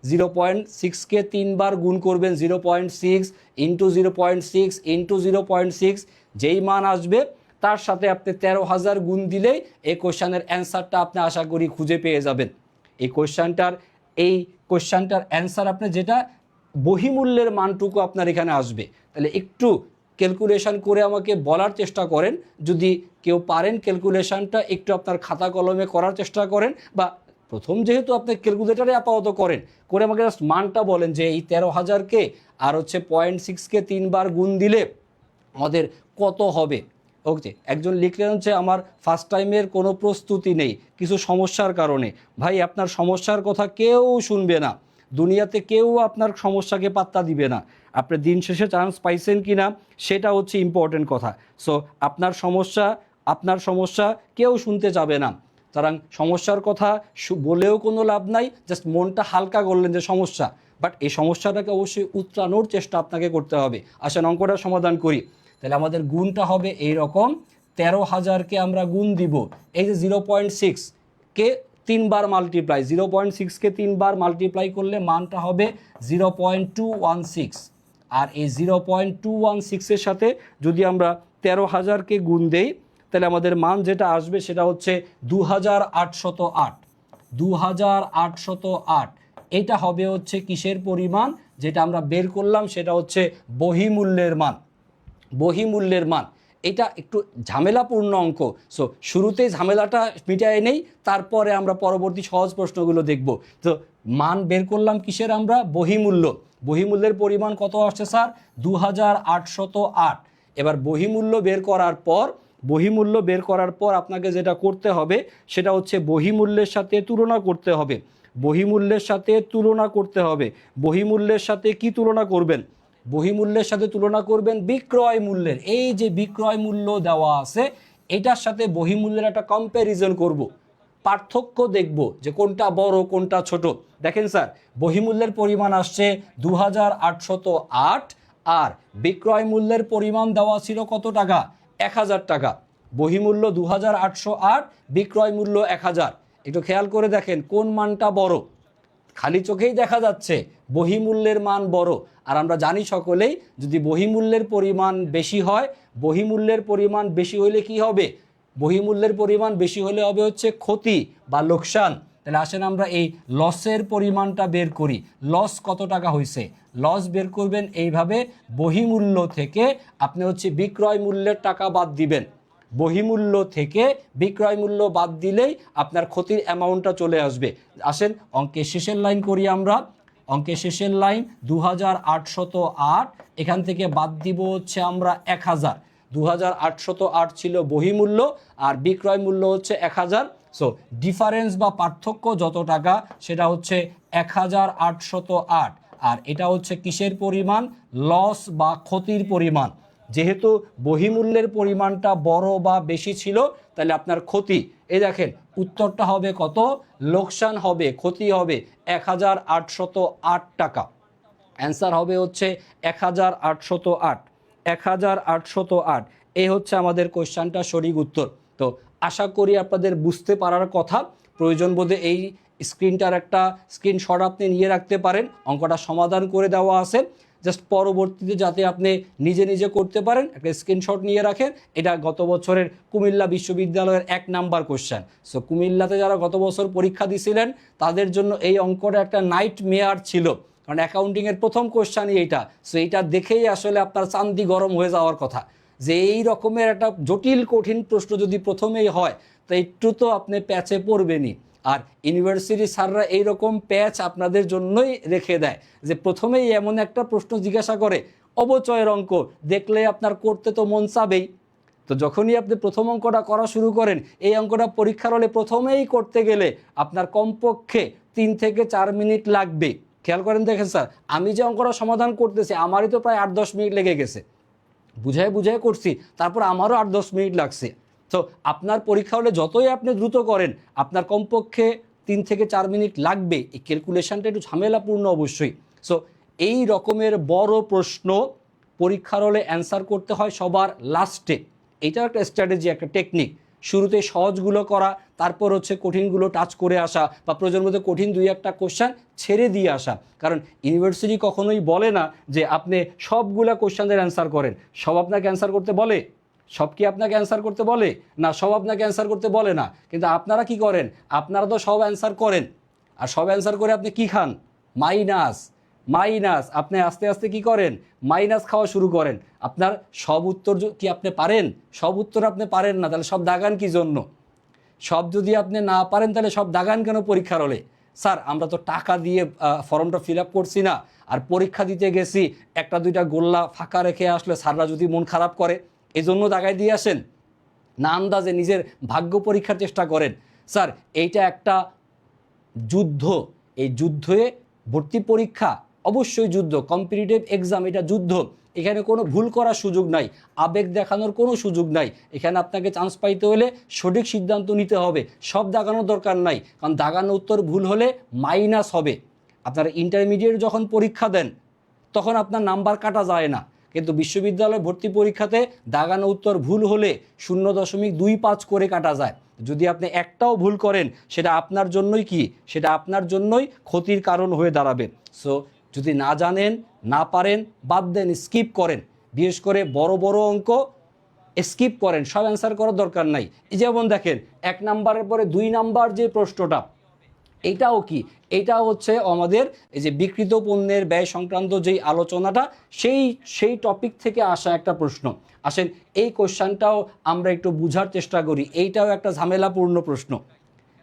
0.6কে 3 বার গুণ করবেন, 0.6 ইন্টু 0.6 ইন্টু 0.6, যেই মান আসবে তার সাথে আপনি 13,000 গুণ দিলেই এই কোশ্চেনের অ্যান্সারটা আপনি আশা করি খুঁজে পেয়ে যাবেন। এই কোশ্চেনটার অ্যান্সার আপনি যেটা বহিমূল্যের মানটুকু আপনার এখানে আসবে। তাহলে একটু ক্যালকুলেশন করে আমাকে বলার চেষ্টা করেন, যদি কেউ পারেন ক্যালকুলেশনটা একটু আপনার খাতা কলমে করার চেষ্টা করেন, বা প্রথম যেহেতু আপনি ক্যালকুলেটারে আপাতত করেন, করে আমাকে জাস্ট মানটা বলেন যে এই 13,000কে আর হচ্ছে 0.6কে 3 বার গুণ দিলে আমাদের কত হবে। ওকে, একজন লিখলেন হচ্ছে আমার ফার্স্ট টাইমের কোনো প্রস্তুতি নেই কিছু সমস্যার কারণে। ভাই, আপনার সমস্যার কথা কেউ শুনবে না, দুনিয়াতে কেউ আপনার সমস্যাকে পাত্তা দিবে না। আপনি দিন শেষে চান্স পাইছেন কি না সেটা হচ্ছে ইম্পর্টেন্ট কথা। সো আপনার সমস্যা কেউ শুনতে যাবে না, সুতরাং সমস্যার কথা বলেও কোনো লাভ নাই, জাস্ট মনটা হালকা করলেন যে সমস্যা, বাট এই সমস্যাটাকে অবশ্যই উতরানোর চেষ্টা আপনাকে করতে হবে। আসেন অঙ্কটা সমাধান করি। তাহলে আমাদের গুণটা হবে এইরকম, 13,000কে আমরা গুণ দিব, এই যে 0.6কে 3 বার মাল্টিপ্লাই, 0.6কে 3 বার মাল্টিপ্লাই করলে মানটা হবে 0.216, আর এই 0.216-এর সাথে যদি আমরা 13,000কে গুণ দেই, তাহলে আমাদের মান যেটা আসবে সেটা হচ্ছে 2,808। 2,808 এটা হবে হচ্ছে কিসের পরিমাণ, যেটা আমরা বের করলাম সেটা হচ্ছে বহিমূল্যের মান। বহিমূল্যের মান এটা একটু ঝামেলাপূর্ণ অঙ্ক, সো শুরুতেই ঝামেলাটা মিটায় নেই, তারপরে আমরা পরবর্তী সহজ প্রশ্নগুলো দেখব। তো মান বের করলাম কিসের, আমরা বহিমূল্যের পরিমাণ কত আসছে স্যার, 2,808। এবার বহিমূল্য বের করার পর আপনাকে যেটা করতে হবে সেটা হচ্ছে বহিমূল্যের সাথে তুলনা করতে হবে। বহিমূল্যের সাথে কি তুলনা করবেন, বহিমূল্যের সাথে তুলনা করবেন বিক্রয় মূল্যের। এই যে বিক্রয় মূল্য দেওয়া আছে এটার সাথে বহিমূল্যের একটা কম্প্যারিজন করব, পার্থক্য দেখব যে কোনটা বড় কোনটা ছোট। দেখেন স্যার, বহিমূল্যের পরিমাণ আসছে 2,808, আর বিক্রয় মূল্যের পরিমাণ দেওয়া ছিল কত টাকা, 1,000 টাকা। বহিমূল্য 2,808, বিক্রয় মূল্য 1,000। একটু খেয়াল করে দেখেন কোন মানটা বড়, খালি চোখেই দেখা যাচ্ছে বহিমূল্যের মান বড়। আর আমরা জানি সকলেই, যদি বহিমূল্যের পরিমাণ বেশি হয়, বহিমূল্যের পরিমাণ বেশি হলে কি হবে, বহিমূল্যের পরিমাণ বেশি হলে হবে হচ্ছে ক্ষতি বা লোকসান। তাহলে আসেন আমরা এই লসের পরিমাণটা বের করি, লস কত টাকা হয়েছে। লস বের করবেন এইভাবে, বহিমূল্য থেকে আপনি হচ্ছে বিক্রয় মূল্যের টাকা বাদ দিবেন, বহিমূল্য থেকে বিক্রয় মূল্য বাদ দিলেই আপনার ক্ষতির অ্যামাউন্টটা চলে আসবে। আসেন অঙ্কের শেষের লাইন করি আমরা। অঙ্কের শেষের লাইন 2,808, এখান থেকে বাদ দিব হচ্ছে আমরা 1,000। 2,808 ছিল বহিমূল্য আর বিক্রয় মূল্য হচ্ছে 1,000। সো ডিফারেন্স বা পার্থক্য যত টাকা সেটা হচ্ছে 1,808, আর এটা হচ্ছে কিসের পরিমাণ, লস বা ক্ষতির পরিমাণ। যেহেতু বহিমূল্যের পরিমাণটা বড় বা বেশি ছিল, তাহলে আপনার ক্ষতি, এই দেখেন উত্তরটা হবে কত, লোকসান হবে, ক্ষতি হবে 1,808 টাকা। অ্যান্সার হবে হচ্ছে 1,808। 1,808 এই হচ্ছে আমাদের কোশ্চেনটা সঠিক উত্তর। তো আশা করি আপনাদের বুঝতে পারার কথা। প্রয়োজন বোধে এই স্ক্রিনটার একটা স্ক্রিনশট আপনি নিয়ে রাখতে পারেন, অঙ্কটা সমাধান করে দেওয়া আছে, জাস্ট পরবর্তীতে যাতে আপনি নিজে নিজে করতে পারেন একটা স্ক্রিনশট নিয়ে রাখেন। এটা গত বছরের কুমিল্লা বিশ্ববিদ্যালয়ের 1 নাম্বার কোশ্চেন। সো কুমিল্লাতে যারা গত বছর পরীক্ষা দিয়েছিলেন তাদের জন্য এই অঙ্কটা একটা নাইট মেয়ার ছিল, কারণ অ্যাকাউন্টিংয়ের প্রথম কোশ্চেনই এইটা। সো এইটা দেখেই আসলে আপনার চান্দি গরম হয়ে যাওয়ার কথা যে এই রকমের একটা জটিল কঠিন প্রশ্ন যদি প্রথমেই হয় তো একটু তো আপনি প্যাচে পড়বেনই। আর ইউনিভার্সিটি স্যাররা এইরকম প্যাচ আপনাদের জন্যই রেখে দেয় যে প্রথমেই এমন একটা প্রশ্ন জিজ্ঞাসা করে, অবচয়ের অঙ্ক, দেখলে আপনার করতে তো মন চাবেই। তো যখনই আপনি প্রথম অঙ্কটা করা শুরু করেন, এই অঙ্কটা পরীক্ষার হলে প্রথমেই করতে গেলে আপনার কমপক্ষে 3 থেকে 4 মিনিট লাগবে। খেয়াল করেন, দেখেন স্যার, আমি যে অঙ্কটা সমাধান করতেছি আমারই তো প্রায় 8-10 মিনিট লেগে গেছে, বুঝায় বুঝায় করছি, তারপর আমারও 8-10 মিনিট লাগছে। তো আপনার পরীক্ষা হলে যতই আপনি দ্রুত করেন আপনার কমপক্ষে 3 থেকে 4 মিনিট লাগবে। এই ক্যালকুলেশনটা একটু ঝামেলাপূর্ণ অবশ্যই। সো এই রকমের বড় প্রশ্ন পরীক্ষার হলে অ্যান্সার করতে হয় সবার লাস্টে। এটা একটা স্ট্র্যাটেজি, একটা টেকনিক। শুরুতে সহজগুলো করা, তারপর হচ্ছে কঠিনগুলো টাচ করে আসা, বা প্রয়োজন মধ্যে কঠিন 2-1টা কোশ্চেন ছেড়ে দিয়ে আসা। কারণ ইউনিভার্সিটি কখনোই বলে না যে আপনি সবগুলা কোশ্চেনের অ্যান্সার করেন। সব আপনাকে অ্যান্সার করতে বলে? সব কি আপনাকে অ্যান্সার করতে বলে না? সব আপনাকে অ্যান্সার করতে বলে না। কিন্তু আপনারা কি করেন? আপনারা তো সব অ্যান্সার করেন, আর সব অ্যান্সার করে আপনি কি খান? মাইনাস। মাইনাস আপনি আস্তে আস্তে কি করেন? মাইনাস খাওয়া শুরু করেন। আপনার সব উত্তর কি আপনি পারেন? সব উত্তর আপনি পারেন না, তাহলে সব দাগান কি জন্য? সব যদি আপনি না পারেন তাহলে সব দাগান কেন পরীক্ষার হলে? স্যার আমরা তো টাকা দিয়ে ফর্মটা ফিল আপ করছি না, আর পরীক্ষা দিতে গেছি 1-2টা গোল্লা ফাঁকা রেখে আসলে স্যাররা যদি মন খারাপ করে এই জন্য দাগায় দিয়ে আসেন? না আন্দাজে নিজের ভাগ্য পরীক্ষার চেষ্টা করেন? স্যার এইটা একটা যুদ্ধ। এই যুদ্ধে ভর্তি পরীক্ষা অবশ্যই যুদ্ধ, কম্পিটিটিভ এক্সাম, এটা যুদ্ধ। এখানে কোনো ভুল করার সুযোগ নাই, আবেগ দেখানোর কোনো সুযোগ নাই। এখানে আপনাকে চান্স পাইতে হলে সঠিক সিদ্ধান্ত নিতে হবে। সব দাগানোর দরকার নাই, কারণ দাগানো উত্তর ভুল হলে মাইনাস হবে। আপনারা ইন্টারমিডিয়েট যখন পরীক্ষা দেন তখন আপনার নাম্বার কাটা যায় না, কিন্তু বিশ্ববিদ্যালয় ভর্তি পরীক্ষাতে দাগানো উত্তর ভুল হলে 0.25 করে কাটা যায়। যদি আপনি একটাও ভুল করেন সেটা আপনার জন্যই কি, সেটা আপনার জন্যই ক্ষতির কারণ হয়ে দাঁড়াবে। সো যদি না জানেন, না পারেন, বাদ দেন, স্কিপ করেন। বিশেষ করে বড় বড় অঙ্ক স্কিপ করেন, সব অ্যান্সার করার দরকার নাই। এই যেমন দেখেন 1 নাম্বারের পরে 2 নাম্বার যে প্রশ্নটা, এইটাও কি, এইটা হচ্ছে আমাদের এই যে বিকৃত পণ্যের ব্যয় সংক্রান্ত যেই আলোচনাটা, সেই টপিক থেকে আসা একটা প্রশ্ন। আসেন এই কোশ্চেনটাও আমরা একটু বুঝার চেষ্টা করি। এইটাও একটা ঝামেলাপূর্ণ প্রশ্ন,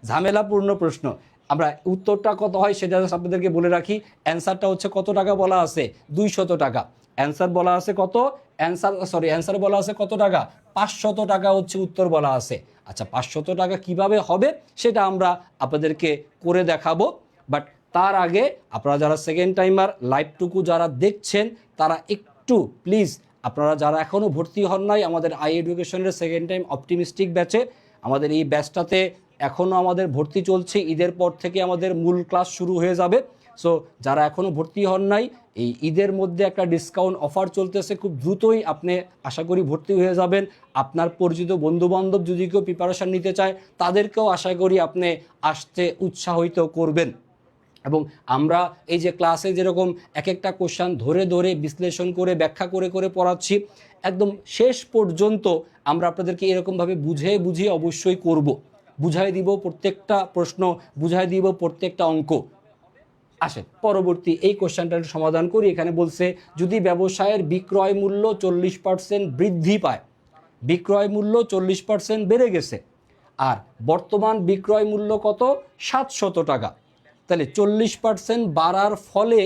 ঝামেলাপূর্ণ প্রশ্ন। আমরা উত্তরটা কত হয় সেটা আপনাদেরকে বলে রাখি। অ্যান্সারটা হচ্ছে কত টাকা বলা আছে? 200 টাকা। অ্যান্সার বলা আছে কত? অ্যান্সার বলা আছে কত টাকা? 500 টাকা হচ্ছে উত্তর বলা আছে। আচ্ছা 500 টাকা কিভাবে হবে সেটা আমরা আপনাদেরকে করে দেখাবো। বাট তার আগে আপনারা যারা সেকেন্ড টাইমার লাইভটুকু যারা দেখছেন তারা একটু প্লিজ, আপনারা যারা এখনও ভর্তি হন নাই আমাদের আই এডুকেশনের সেকেন্ড টাইম অপটিমিস্টিক ব্যাচে, আমাদের এই ব্যাচটাতে এখনও আমাদের ভর্তি চলছে। ঈদের পর থেকে আমাদের মূল ক্লাস শুরু হয়ে যাবে। সো যারা এখনও ভর্তি হন নাই, এই ঈদের মধ্যে একটা ডিসকাউন্ট অফার চলতেছে, খুব দ্রুতই আপনি আশা করি ভর্তি হয়ে যাবেন। আপনার পরিচিত বন্ধুবান্ধব যদি কেউ প্রিপারেশান নিতে চায় তাদেরকেও আশা করি আপনি আসতে উৎসাহিত করবেন। এবং আমরা এই যে ক্লাসে যেরকম এক একটা কোশ্চেন ধরে ধরে বিশ্লেষণ করে ব্যাখ্যা করে করে পড়াচ্ছি, একদম শেষ পর্যন্ত আমরা আপনাদেরকে এরকমভাবে বুঝিয়ে বুঝিয়ে অবশ্যই করব, বুঝাই দিব প্রত্যেকটা প্রশ্ন, বুঝাই দিব প্রত্যেকটা অঙ্ক। আসেন পরবর্তী এই কোশ্চেনটার সমাধান করি। এখানে বলছে যদি ব্যবসায়ের বিক্রয় মূল্য 40% বৃদ্ধি পায়, বিক্রয় মূল্য 40% বেড়ে গেছে, আর বর্তমান বিক্রয় মূল্য কত? 700 টাকা। তাহলে 40% বাড়ার ফলে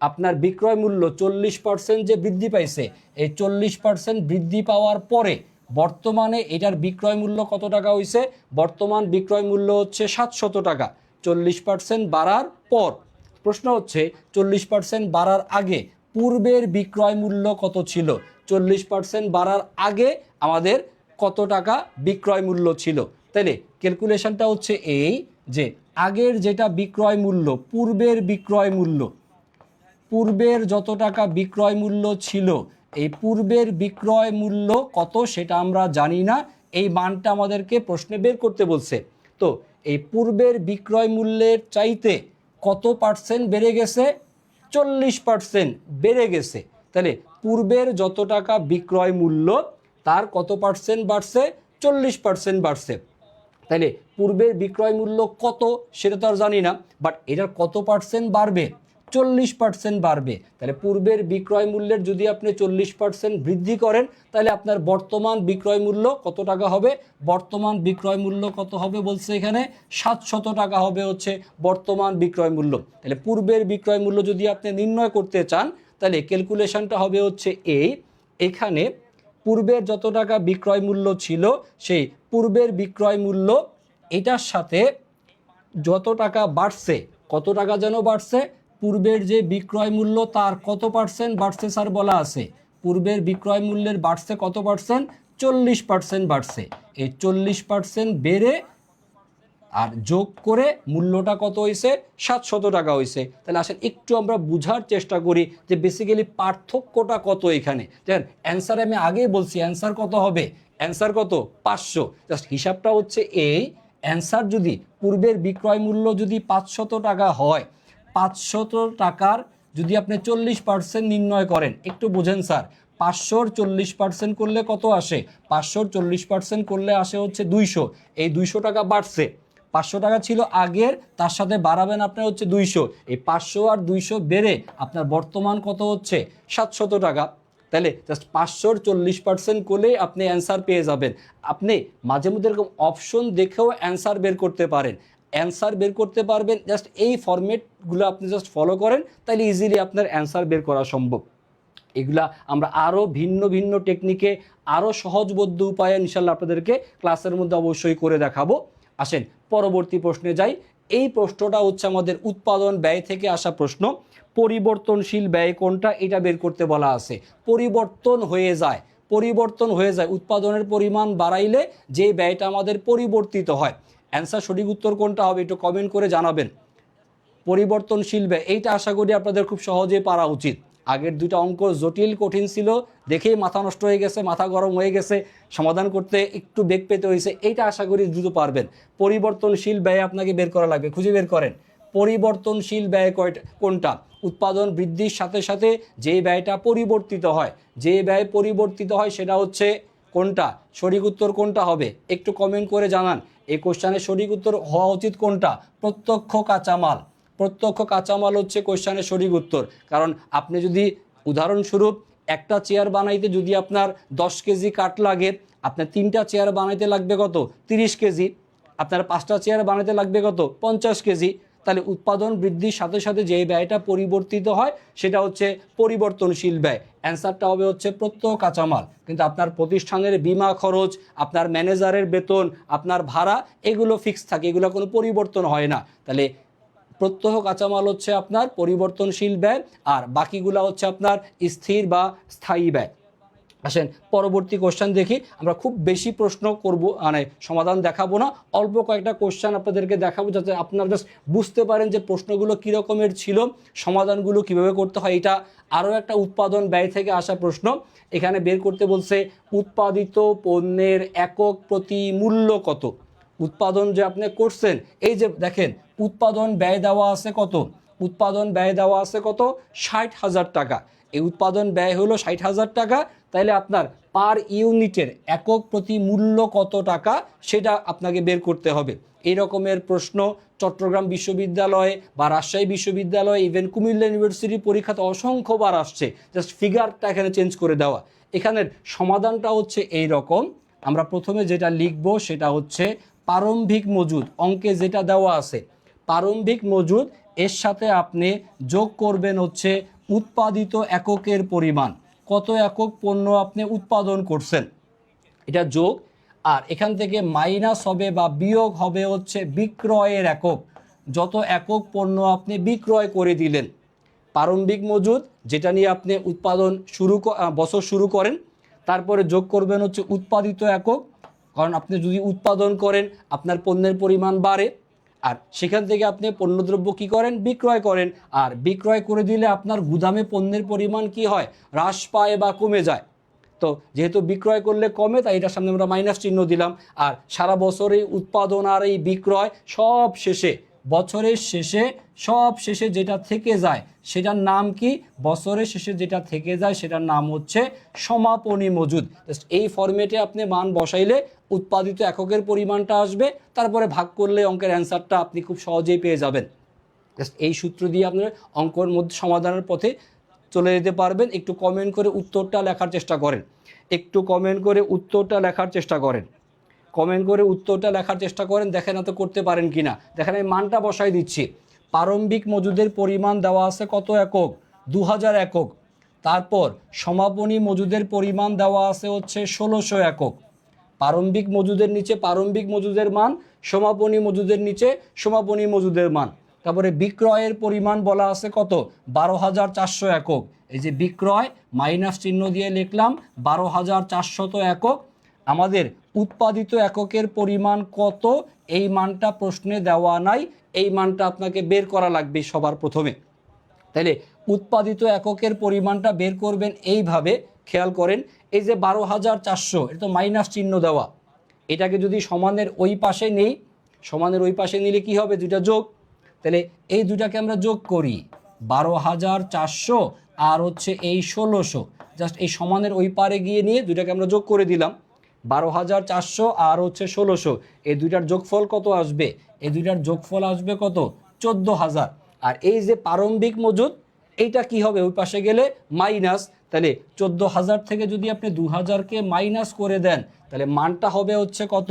আপনার বিক্রয় মূল্য 40% যে বৃদ্ধি পাইছে, এই 40% বৃদ্ধি পাওয়ার পরে বর্তমানে এটার বিক্রয় মূল্য কত টাকা হয়েছে? বর্তমান বিক্রয় মূল্য হচ্ছে 700 টাকা 40% বাড়ার পর। প্রশ্ন হচ্ছে 40% বাড়ার আগে পূর্বের বিক্রয় মূল্য কত ছিল? 40% বাড়ার আগে আমাদের কত টাকা বিক্রয় মূল্য ছিল? তাহলে ক্যালকুলেশনটা হচ্ছে এই যে আগের যেটা বিক্রয় মূল্য, পূর্বের বিক্রয় মূল্য, পূর্বের যত টাকা বিক্রয় মূল্য ছিল, এই পূর্বের বিক্রয় মূল্য কত সেটা আমরা জানি না, এই মানটা আমাদেরকে প্রশ্নে বের করতে বলছে। তো এই পূর্বের বিক্রয় মূল্যের চাইতে কত পার্সেন্ট বেড়ে গেছে? 40% বেড়ে গেছে। তাহলে পূর্বের যত টাকা বিক্রয় মূল্য তার কত পার্সেন্ট বাড়ছে? 40% বাড়ছে। তাইলে পূর্বের বিক্রয় মূল্য কত সেটা তো আর জানি না, বাট এটার কত পার্সেন্ট বাড়বে? 40% বাড়বে। তাহলে পূর্বের বিক্রয় মূল্যের যদি আপনি 40% বৃদ্ধি করেন তাহলে আপনার বর্তমান বিক্রয় মূল্য কত টাকা হবে? বর্তমান বিক্রয় মূল্য কত হবে বলছে এখানে? 700 টাকা হবে হচ্ছে বর্তমান বিক্রয় মূল্য। তাহলে পূর্বের বিক্রয় মূল্য যদি আপনি নির্ণয় করতে চান তাহলে ক্যালকুলেশনটা হবে হচ্ছে এখানে পূর্বের যত টাকা বিক্রয় মূল্য ছিল সেই পূর্বের বিক্রয় মূল্য এটার সাথে যত টাকা বাড়ছে, কত টাকা যেন বাড়ছে? পূর্বের যে বিক্রয় মূল্য তার কত পার্সেন্ট বাড়ছে স্যার বলা আছে? পূর্বের বিক্রয় মূল্যের বাড়ছে কত পার্সেন্ট? 40% বাড়ছে। এই 40% বেড়ে আর যোগ করে মূল্যটা কত হয়েছে? 700 টাকা হয়েছে। তাহলে আসেন একটু আমরা বুঝার চেষ্টা করি যে বেসিক্যালি পার্থক্যটা কত এখানে। দেখেন অ্যান্সার আমি আগেই বলছি, অ্যান্সার কত হবে? অ্যান্সার কত? 500। জাস্ট হিসাবটা হচ্ছে এই, অ্যান্সার যদি পূর্বের বিক্রয় মূল্য যদি 500 টাকা হয়, 500 টাকার যদি আপনি 40% নির্ণয় করেন, একটু বোঝেন স্যার, 500-র 40% করলে কত আসে? 500-র 40% করলে আসে হচ্ছে 200। এই 200 টাকা বাড়ছে, 500 টাকা ছিল আগের, তার সাথে বাড়াবেন আপনার হচ্ছে 200। এই 500 আর 200 বেড়ে আপনার বর্তমান কত হচ্ছে? 700 টাকা। তাহলে জাস্ট 500-র 40% করলেই আপনি অ্যান্সার পেয়ে যাবেন। আপনি মাঝে মধ্যে এরকম অপশন দেখেও অ্যান্সার বের করতে পারেন, অ্যান্সার বের করতে পারবেন। জাস্ট এই ফরম্যাটগুলো আপনি জাস্ট ফলো করেন, তাহলে ইজিলি আপনার অ্যান্সার বের করা সম্ভব। এগুলা আমরা আরও ভিন্ন ভিন্ন টেকনিকে আরও সহজবোধ্য উপায়ে ইনশাল্লাহ আপনাদেরকে ক্লাসের মধ্যে অবশ্যই করে দেখাবো। আসেন পরবর্তী প্রশ্নে যাই। এই প্রশ্নটা হচ্ছে আমাদের উৎপাদন ব্যয় থেকে আসা প্রশ্ন। পরিবর্তনশীল ব্যয় কোনটা এটা বের করতে বলা আছে। পরিবর্তন হয়ে যায়, পরিবর্তন হয়ে যায়, উৎপাদনের পরিমাণ বাড়াইলে যে ব্যয়টা আমাদের পরিবর্তিত হয়। অ্যান্সার সঠিক উত্তর কোনটা হবে একটু কমেন্ট করে জানাবেন। পরিবর্তনশীল ব্যয়, এইটা আশা করি আপনাদের খুব সহজে পারা উচিত। আগের দুইটা অঙ্ক জটিল কঠিন ছিল, দেখেই মাথা নষ্ট হয়ে গেছে, মাথা গরম হয়ে গেছে, সমাধান করতে একটু বেগ পেতে হয়েছে। এইটা আশা করি দ্রুত পারবেন। পরিবর্তনশীল ব্যয় আপনাকে বের করা লাগবে, খুঁজে বের করেন পরিবর্তনশীল ব্যয় কোনটা। উৎপাদন বৃদ্ধির সাথে সাথে যে ব্যয়টা পরিবর্তিত হয়, যে ব্যয় পরিবর্তিত হয় সেটা হচ্ছে কোনটা? সঠিক উত্তর কোনটা হবে একটু কমেন্ট করে জানান। এই কোশ্চেনের সঠিক উত্তর হওয়া উচিত কোনটা? প্রত্যক্ষ কাঁচামাল। প্রত্যক্ষ কাঁচামাল হচ্ছে কোশ্চেনের সঠিক উত্তর। কারণ আপনি যদি উদাহরণস্বরূপ একটা চেয়ার বানাইতে যদি আপনার 10 কেজি কাঠ লাগে, আপনার 3টা চেয়ার বানাইতে লাগবে কত? 30 কেজি। আপনার 5টা চেয়ার বানাইতে লাগবে কত? 50 কেজি। তাহলে উৎপাদন বৃদ্ধির সাথে সাথে যে ব্যয়টা পরিবর্তিত হয় সেটা হচ্ছে পরিবর্তনশীল ব্যয়। অ্যান্সারটা হবে হচ্ছে প্রত্যক্ষ কাঁচামাল। কিন্তু আপনার প্রতিষ্ঠানের বীমা খরচ, আপনার ম্যানেজারের বেতন, আপনার ভাড়া, এগুলো ফিক্স থাকে, এগুলো কোনো পরিবর্তন হয় না। তাহলে প্রত্যক্ষ কাঁচামাল হচ্ছে আপনার পরিবর্তনশীল ব্যয়, আর বাকিগুলো হচ্ছে আপনার স্থির বা স্থায়ী ব্যয়। আসেন পরবর্তী কোশ্চেন দেখি। আমরা খুব বেশি প্রশ্ন করব, মানে সমাধান দেখাবো না, অল্প কয়েকটা কোশ্চেন আপনাদেরকে দেখাবো যাতে আপনারা জাস্ট বুঝতে পারেন যে প্রশ্নগুলো কী রকমের ছিল, সমাধানগুলো কিভাবে করতে হয়। এটা আরও একটা উৎপাদন ব্যয় থেকে আসা প্রশ্ন। এখানে বের করতে বলছে উৎপাদিত পণ্যের একক প্রতি মূল্য কত। উৎপাদন যে আপনি করছেন, এই যে দেখেন উৎপাদন ব্যয় দেওয়া আছে কত? উৎপাদন ব্যয় দেওয়া আছে কত? 60,000 টাকা। এই উৎপাদন ব্যয় হলো 60,000 টাকা। তাইলে আপনার পার ইউনিটের একক প্রতি মূল্য কত টাকা সেটা আপনাকে বের করতে হবে। এই রকমের প্রশ্ন চট্টগ্রাম বিশ্ববিদ্যালয়ে বা রাজশাহী বিশ্ববিদ্যালয়ে, ইভেন কুমিল্লা ইউনিভার্সিটির পরীক্ষাতে অসংখ্যবার আসছে। জাস্ট ফিগারটা এখানে চেঞ্জ করে দেওয়া। এখানের সমাধানটা হচ্ছে এই রকম। আমরা প্রথমে যেটা লিখব সেটা হচ্ছে প্রারম্ভিক মজুদ। অঙ্কে যেটা দেওয়া আছে প্রারম্ভিক মজুদ, এর সাথে আপনি যোগ করবেন হচ্ছে উৎপাদিত এককের পরিমাণ, কত একক পণ্য আপনি উৎপাদন করছেন, এটা যোগ। আর এখান থেকে মাইনাস হবে বা বিয়োগ হবে হচ্ছে বিক্রয়ের একক, যত একক পণ্য আপনি বিক্রয় করে দিলেন। প্রারম্ভিক মজুদ যেটা নিয়ে আপনি উৎপাদন বছর শুরু করেন, তারপরে যোগ করবেন হচ্ছে উৎপাদিত একক, কারণ আপনি যদি উৎপাদন করেন আপনার পণ্যের পরিমাণ বাড়ে, আর সেখান থেকে আপনি পণ্যদ্রব্য কী করেন? বিক্রয় করেন। আর বিক্রয় করে দিলে আপনার গুদামে পণ্যের পরিমাণ কি হয়? হ্রাস পায় বা কমে যায়। তো যেহেতু বিক্রয় করলে কমে, তাই এটার সামনে আমরা মাইনাস চিহ্ন দিলাম। আর সারা বছরে উৎপাদন আর এই বিক্রয় সব শেষে, বছরের শেষে সব শেষে যেটা থেকে যায় সেটার নাম কি? বছরের শেষে যেটা থেকে যায় সেটার নাম হচ্ছে সমাপনী মজুদ। জাস্ট এই ফরম্যাটে আপনি মান বসাইলে উৎপাদিত এককের পরিমাণটা আসবে, তারপরে ভাগ করলে অঙ্কের অ্যান্সারটা আপনি খুব সহজেই পেয়ে যাবেন। জাস্ট এই সূত্র দিয়ে আপনার অঙ্কর মধ্যে সমাধানের পথে চলে যেতে পারবেন। একটু কমেন্ট করে উত্তরটা লেখার চেষ্টা করেন, একটু কমেন্ট করে উত্তরটা লেখার চেষ্টা করেন, কমেন্ট করে উত্তরটা লেখার চেষ্টা করেন। দেখেন না তো করতে পারেন কি না। দেখেন আমি মানটা বসাই দিচ্ছি। প্রারম্ভিক মজুদের পরিমাণ দেওয়া আছে কত একক, 2000 একক। তারপর সমাপনী মজুদের পরিমাণ দেওয়া আছে হচ্ছে 1600 একক। প্রারম্ভিক মজুদের নিচে প্রারম্ভিক মজুদের মান, সমাপনী মজুদের নিচে সমাপনী মজুদের মান। তারপরে বিক্রয়ের পরিমাণ বলা আছে কত, 12400 একক। এই যে বিক্রয় মাইনাস চিহ্ন দিয়ে লিখলাম 12400 একক। আমাদের উৎপাদিত এককের পরিমাণ কত, এই মানটা প্রশ্নে দেওয়া নাই, এই মানটা আপনাকে বের করা লাগবে সবার প্রথমে। তাহলে উৎপাদিত এককের পরিমাণটা বের করবেন এইভাবে, খেয়াল করেন। এই যে 12400, এটা তো মাইনাস চিহ্ন দেওয়া, এটাকে যদি সমানের ওই পাশে নেই, সমানের ওই পাশে নিলে কি হবে, দুইটা যোগ। তাহলে এই দুটাকে আমরা যোগ করি, 12400 আর হচ্ছে এই 1600, জাস্ট এই সমানের ওই পারে গিয়ে নিয়ে দুটাকে আমরা যোগ করে দিলাম। 12400 আর হচ্ছে 1600, এই দুইটার যোগফল কত আসবে, এই দুইটার যোগফল আসবে কত, 14000। আর এই যে প্রারম্ভিক মজুদ, এইটা কি হবে, ওই পাশে গেলে মাইনাস। তাহলে 14000 থেকে যদি আপনি 2000কে মাইনাস করে দেন, তাহলে মানটা হবে হচ্ছে কত,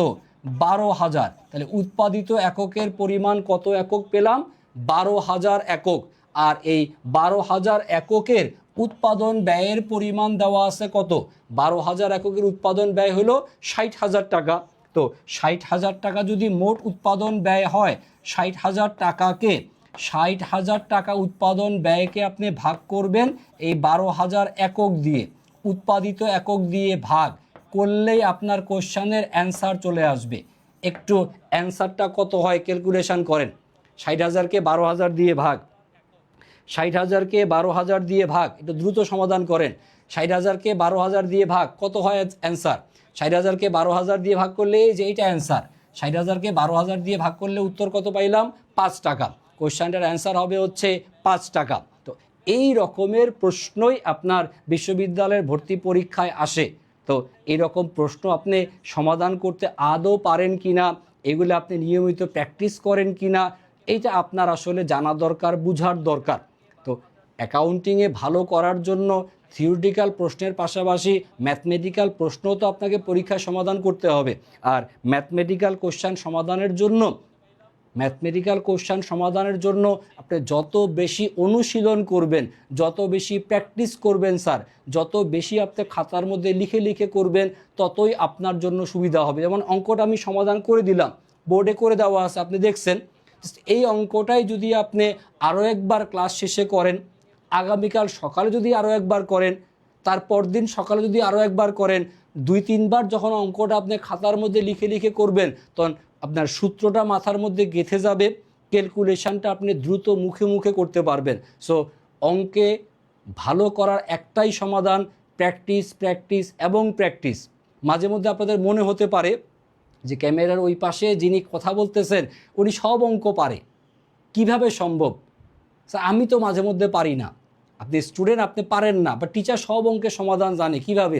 12000। তাহলে উৎপাদিত এককের পরিমাণ কত একক পেলাম, 12000 একক। আর এই 12000 এককের উৎপাদন ব্যয়ের পরিমাণ দেওয়া আছে কত, 12000 এককের উৎপাদন ব্যয় হলো 60000 টাকা। তো 60000 টাকা যদি মোট উৎপাদন ব্যয় হয়, 60000 টাকাকে 60000 টাকা উৎপাদন ব্যয়কে আপনি ভাগ করবেন এই 12000 একক দিয়ে, উৎপাদিত একক দিয়ে ভাগ করলেই আপনার কোশ্চেনের অ্যান্সার চলে আসবে। একটু অ্যান্সারটা কত হয় ক্যালকুলেশন করেন। 60000কে 12000 দিয়ে ভাগ, 60000কে 12000 দিয়ে ভাগ, একটু দ্রুত সমাধান করেন। 60000কে 12000 দিয়ে ভাগ কত হয় অ্যান্সার, 60000কে 12000 দিয়ে ভাগ করলে এই যে এইটা অ্যান্সার। 60000কে 12000 দিয়ে ভাগ করলে উত্তর কত পাইলাম, 5 টাকা। কোশ্চেনটার অ্যান্সার হবে হচ্ছে 5 টাকা। তো এই রকমের প্রশ্নই আপনার বিশ্ববিদ্যালয়ের ভর্তি পরীক্ষায় আসে। তো এই রকম প্রশ্ন আপনি সমাধান করতে আদৌ পারেন কিনা, এগুলো আপনি নিয়মিত প্র্যাকটিস করেন কিনা, এইটা আপনার আসলে জানা দরকার, বুঝার দরকার। তো অ্যাকাউন্টিংয়ে ভালো করার জন্য থিওরিটিক্যাল প্রশ্নের পাশাপাশি ম্যাথমেটিক্যাল প্রশ্নও তো আপনাকে পরীক্ষায় সমাধান করতে হবে। আর ম্যাথমেটিক্যাল কোশ্চেন সমাধানের জন্য আপনি যত বেশি অনুশীলন করবেন, যত বেশি প্র্যাকটিস করবেন স্যার, যত বেশি আপনি খাতার মধ্যে লিখে লিখে করবেন, ততই আপনার জন্য সুবিধা হবে। যেমন অঙ্কটা আমি সমাধান করে দিলাম, বোর্ডে করে দেওয়া আছে, আপনি দেখছেন। এই অঙ্কটাই যদি আপনি আরও একবার ক্লাস শেষে করেন, আগামীকাল সকালে যদি আরও একবার করেন, তারপর দিন সকালে যদি আরও একবার করেন, 2-3 বার যখন অঙ্কটা আপনি খাতার মধ্যে লিখে লিখে করবেন, তখন আপনার সূত্রটা মাথার মধ্যে গেঁথে যাবে, ক্যালকুলেশনটা আপনি দ্রুত মুখে মুখে করতে পারবেন। সো অঙ্কে ভালো করার একটাই সমাধান, প্র্যাকটিস, প্র্যাকটিস এবং প্র্যাকটিস। মাঝে মধ্যে আপনাদের মনে হতে পারে যে ক্যামেরার ওই পাশে যিনি কথা বলতেছেন উনি সব অঙ্ক পারে, কিভাবে সম্ভব? স্যার আমি তো মাঝে মধ্যে পারি না। আপনি স্টুডেন্ট, আপনি পারেন না, বা টিচার সব অঙ্কের সমাধান জানে। কিভাবে?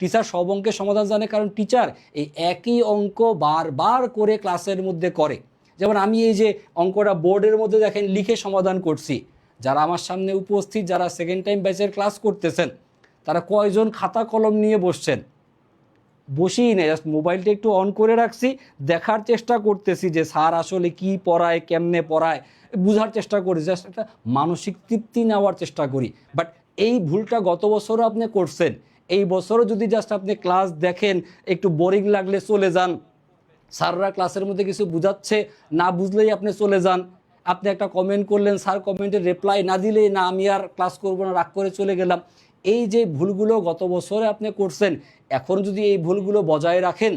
টিচার সব অঙ্কের সমাধান জানে কারণ টিচার এই একই অঙ্ক বারবার করে ক্লাসের মধ্যে করে। যেমন আমি এই যে অঙ্কটা বোর্ডের মধ্যে দেখেন লিখে সমাধান করছি, যারা আমার সামনে উপস্থিত, যারা সেকেন্ড টাইম ব্যাচের ক্লাস করতেছেন, তারা কয়জন খাতা কলম নিয়ে বসছেন? বসেই নেই, জাস্ট মোবাইলটা একটু অন করে রাখছি, দেখার চেষ্টা করতেছি যে স্যার আসলে কি পড়ায়, কেমনে পড়ায়, বোঝার চেষ্টা করি, জাস্ট একটা মানসিক তৃপ্তি নেওয়ার চেষ্টা করি। বাট এই ভুলটা গত বছরও আপনি করছেন। এই বছরও যদি জাস্ট আপনি ক্লাস দেখেন, একটু বোরিং লাগলে চলে যান, স্যাররা ক্লাসের মধ্যে কিছু বুঝাচ্ছে, না বুঝলেই আপনি চলে যান, আপনি একটা কমেন্ট করলেন, স্যার কমেন্টের রিপ্লাই না দিলেই না আমি আর ক্লাস করবো না, রাগ করে চলে গেলাম। এই যে ভুলগুলো গত বছরে আপনি করছেন, এখন যদি এই ভুলগুলো বজায় রাখেন,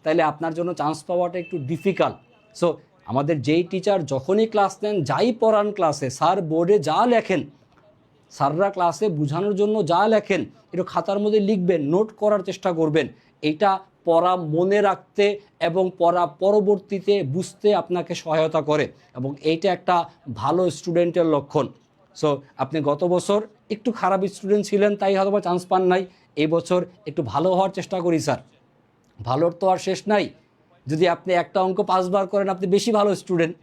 তাহলে আপনার জন্য চান্স পাওয়াটা একটু ডিফিকাল্ট। সো আমাদের যেই টিচার যখনই ক্লাস নেন, যাই পড়ান ক্লাসে, স্যার বোর্ডে যা লেখেন, স্যাররা ক্লাসে বোঝানোর জন্য যা লেখেন, একটু খাতার মধ্যে লিখবেন, নোট করার চেষ্টা করবেন। এটা পড়া মনে রাখতে এবং পড়া পরবর্তীতে বুঝতে আপনাকে সহায়তা করে, এবং এইটা একটা ভালো স্টুডেন্টের লক্ষণ। সো আপনি গত বছর একটু খারাপ স্টুডেন্ট ছিলেন, তাই হয়তো চান্স পান নাই। এই বছর একটু ভালো হওয়ার চেষ্টা করি স্যার, ভালোর তো আর শেষ নাই। যদি আপনি একটা অঙ্ক 5 বার করেন, আপনি বেশি ভালো স্টুডেন্ট।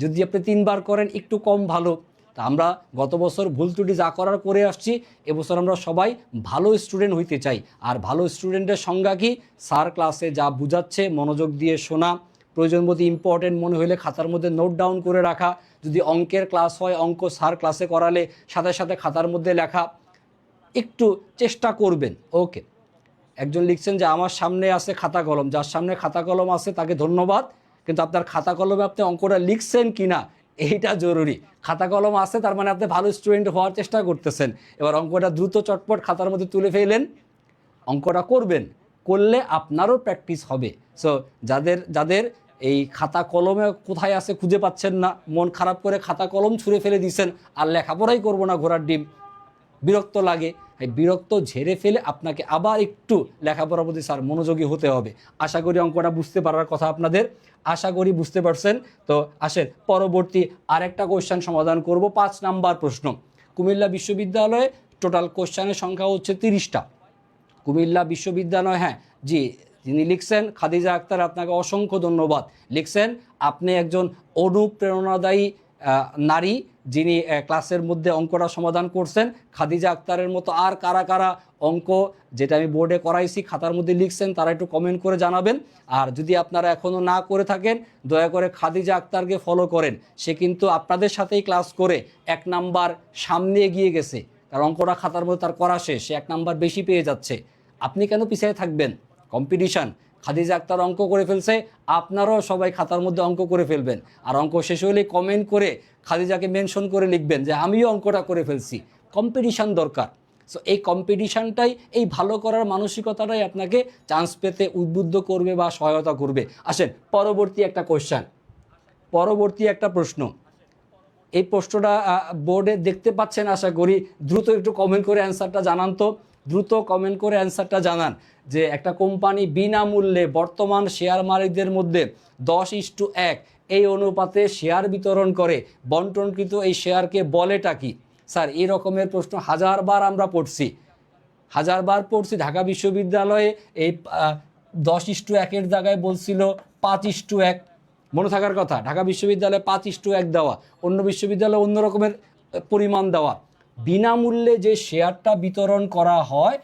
যদি আপনি 3বার করেন একটু কম ভালো। তা আমরা গত বছর ভুল ত্রুটি যা করার করে আসছি, এবছর আমরা সবাই ভালো স্টুডেন্ট হইতে চাই। আর ভালো স্টুডেন্টের সংজ্ঞা কি? স্যার ক্লাসে যা বুঝাচ্ছে মনোযোগ দিয়ে শোনা, প্রয়োজন মতো ইম্পর্টেন্ট মনে হলে খাতার মধ্যে নোট ডাউন করে রাখা, যদি অঙ্কের ক্লাস হয় অঙ্ক স্যার ক্লাসে করালে সাথে সাথে খাতার মধ্যে লেখা, একটু চেষ্টা করবেন। ওকে, একজন লিখছেন যে আমার সামনে আছে খাতা কলম। যার সামনে খাতা কলম আছে তাকে ধন্যবাদ, কিন্তু আপনার খাতা কলমে আপনি অঙ্কটা লিখছেন কিনা এইটা জরুরি। খাতা কলম আছে তার মানে আপনি ভালো স্টুডেন্ট হওয়ার চেষ্টা করতেছেন। এবার অঙ্কটা দ্রুত চটপট খাতার মধ্যে তুলে ফেলেন, অঙ্কটা করবেন, করলে আপনারও প্র্যাকটিস হবে। সো যাদের যাদের এই খাতা কলমে কোথায় আছে খুঁজে পাচ্ছেন না, মন খারাপ করে খাতা কলম ছুঁড়ে ফেলে দিচ্ছেন, আর লেখাপড়াই করবো না ঘোড়ার ডিম, বিরক্ত লাগে, এই বিরক্ত ঝেড়ে ফেলে আপনাকে আবার একটু লেখাপড়ার প্রতি স্যার মনোযোগী হতে হবে। আশা করি অঙ্কটা বুঝতে পারার কথা আপনাদের, আশা করি বুঝতে পারছেন। তো আসেন পরবর্তী আরেকটা কোশ্চেন সমাধান করব। 5 নাম্বার প্রশ্ন। কুমিল্লা বিশ্ববিদ্যালয়ে টোটাল কোশ্চেনের সংখ্যা হচ্ছে 30টা। কুমিল্লা বিশ্ববিদ্যালয়, হ্যাঁ জি, যিনি লিখছেন খাদিজা আক্তার, আপনাকে অসংখ্য ধন্যবাদ। লিখছেন আপনি একজন অনুপ্রেরণাদায়ী নারী, যিনি ক্লাসের মধ্যে অঙ্কটা সমাধান করছেন। খাদিজা আক্তারের মতো আর কারা কারা অঙ্ক যেটা আমি বোর্ডে করাইছি খাতার মধ্যে লিখছেন তারা একটু কমেন্ট করে জানাবেন। আর যদি আপনারা এখনও না করে থাকেন, দয়া করে খাদিজা আক্তারকে ফলো করেন। সে কিন্তু আপনাদের সাথেই ক্লাস করে 1 নাম্বার সামনে এগিয়ে গেছে, কারণ অঙ্কটা খাতার মধ্যে তার করা শেষ, সে 1 নাম্বার বেশি পেয়ে যাচ্ছে। আপনি কেন পিছিয়ে থাকবেন? কম্পিটিশান। খাদিজা আক্তার অঙ্ক করে ফেলছে, আপনারাও সবাই খাতার মধ্যে অঙ্ক করে ফেলবেন। আর অঙ্ক শেষ হলে কমেন্ট করে খাদিজাকে মেনশন করে লিখবেন যে আমিও অঙ্কটা করে ফেলছি। কম্পিটিশান দরকার। সো এই কম্পিটিশানটাই, এই ভালো করার মানসিকতাটাই আপনাকে চান্স পেতে উদ্বুদ্ধ করবে বা সহায়তা করবে। আসেন পরবর্তী একটা কোশ্চেন, পরবর্তী একটা প্রশ্ন। এই প্রশ্নটা বোর্ডে দেখতে পাচ্ছেন আশা করি। দ্রুত একটু কমেন্ট করে অ্যান্সারটা জানান তো, দ্রুত কমেন্ট করে অ্যান্সারটা জানান যে একটা কোম্পানি বিনামূল্যে বর্তমান শেয়ার মালিকদের মধ্যে 10:1 এই অনুপাতে শেয়ার বিতরণ করে, বন্টনকৃত এই শেয়ারকে বলেটা কি? স্যার এই রকমের প্রশ্ন হাজারবার আমরা পড়ছি, হাজারবার পড়ছি। ঢাকা বিশ্ববিদ্যালয়ে এই 10:1 জায়গায় বলছিল 5:1, মনে থাকার কথা। ঢাকা বিশ্ববিদ্যালয়ে 5:1 দেওয়া, অন্য বিশ্ববিদ্যালয়ে অন্য রকমের পরিমাণ দেওয়া। বিনামূল্যে যে শেয়ারটা বিতরণ করা হয়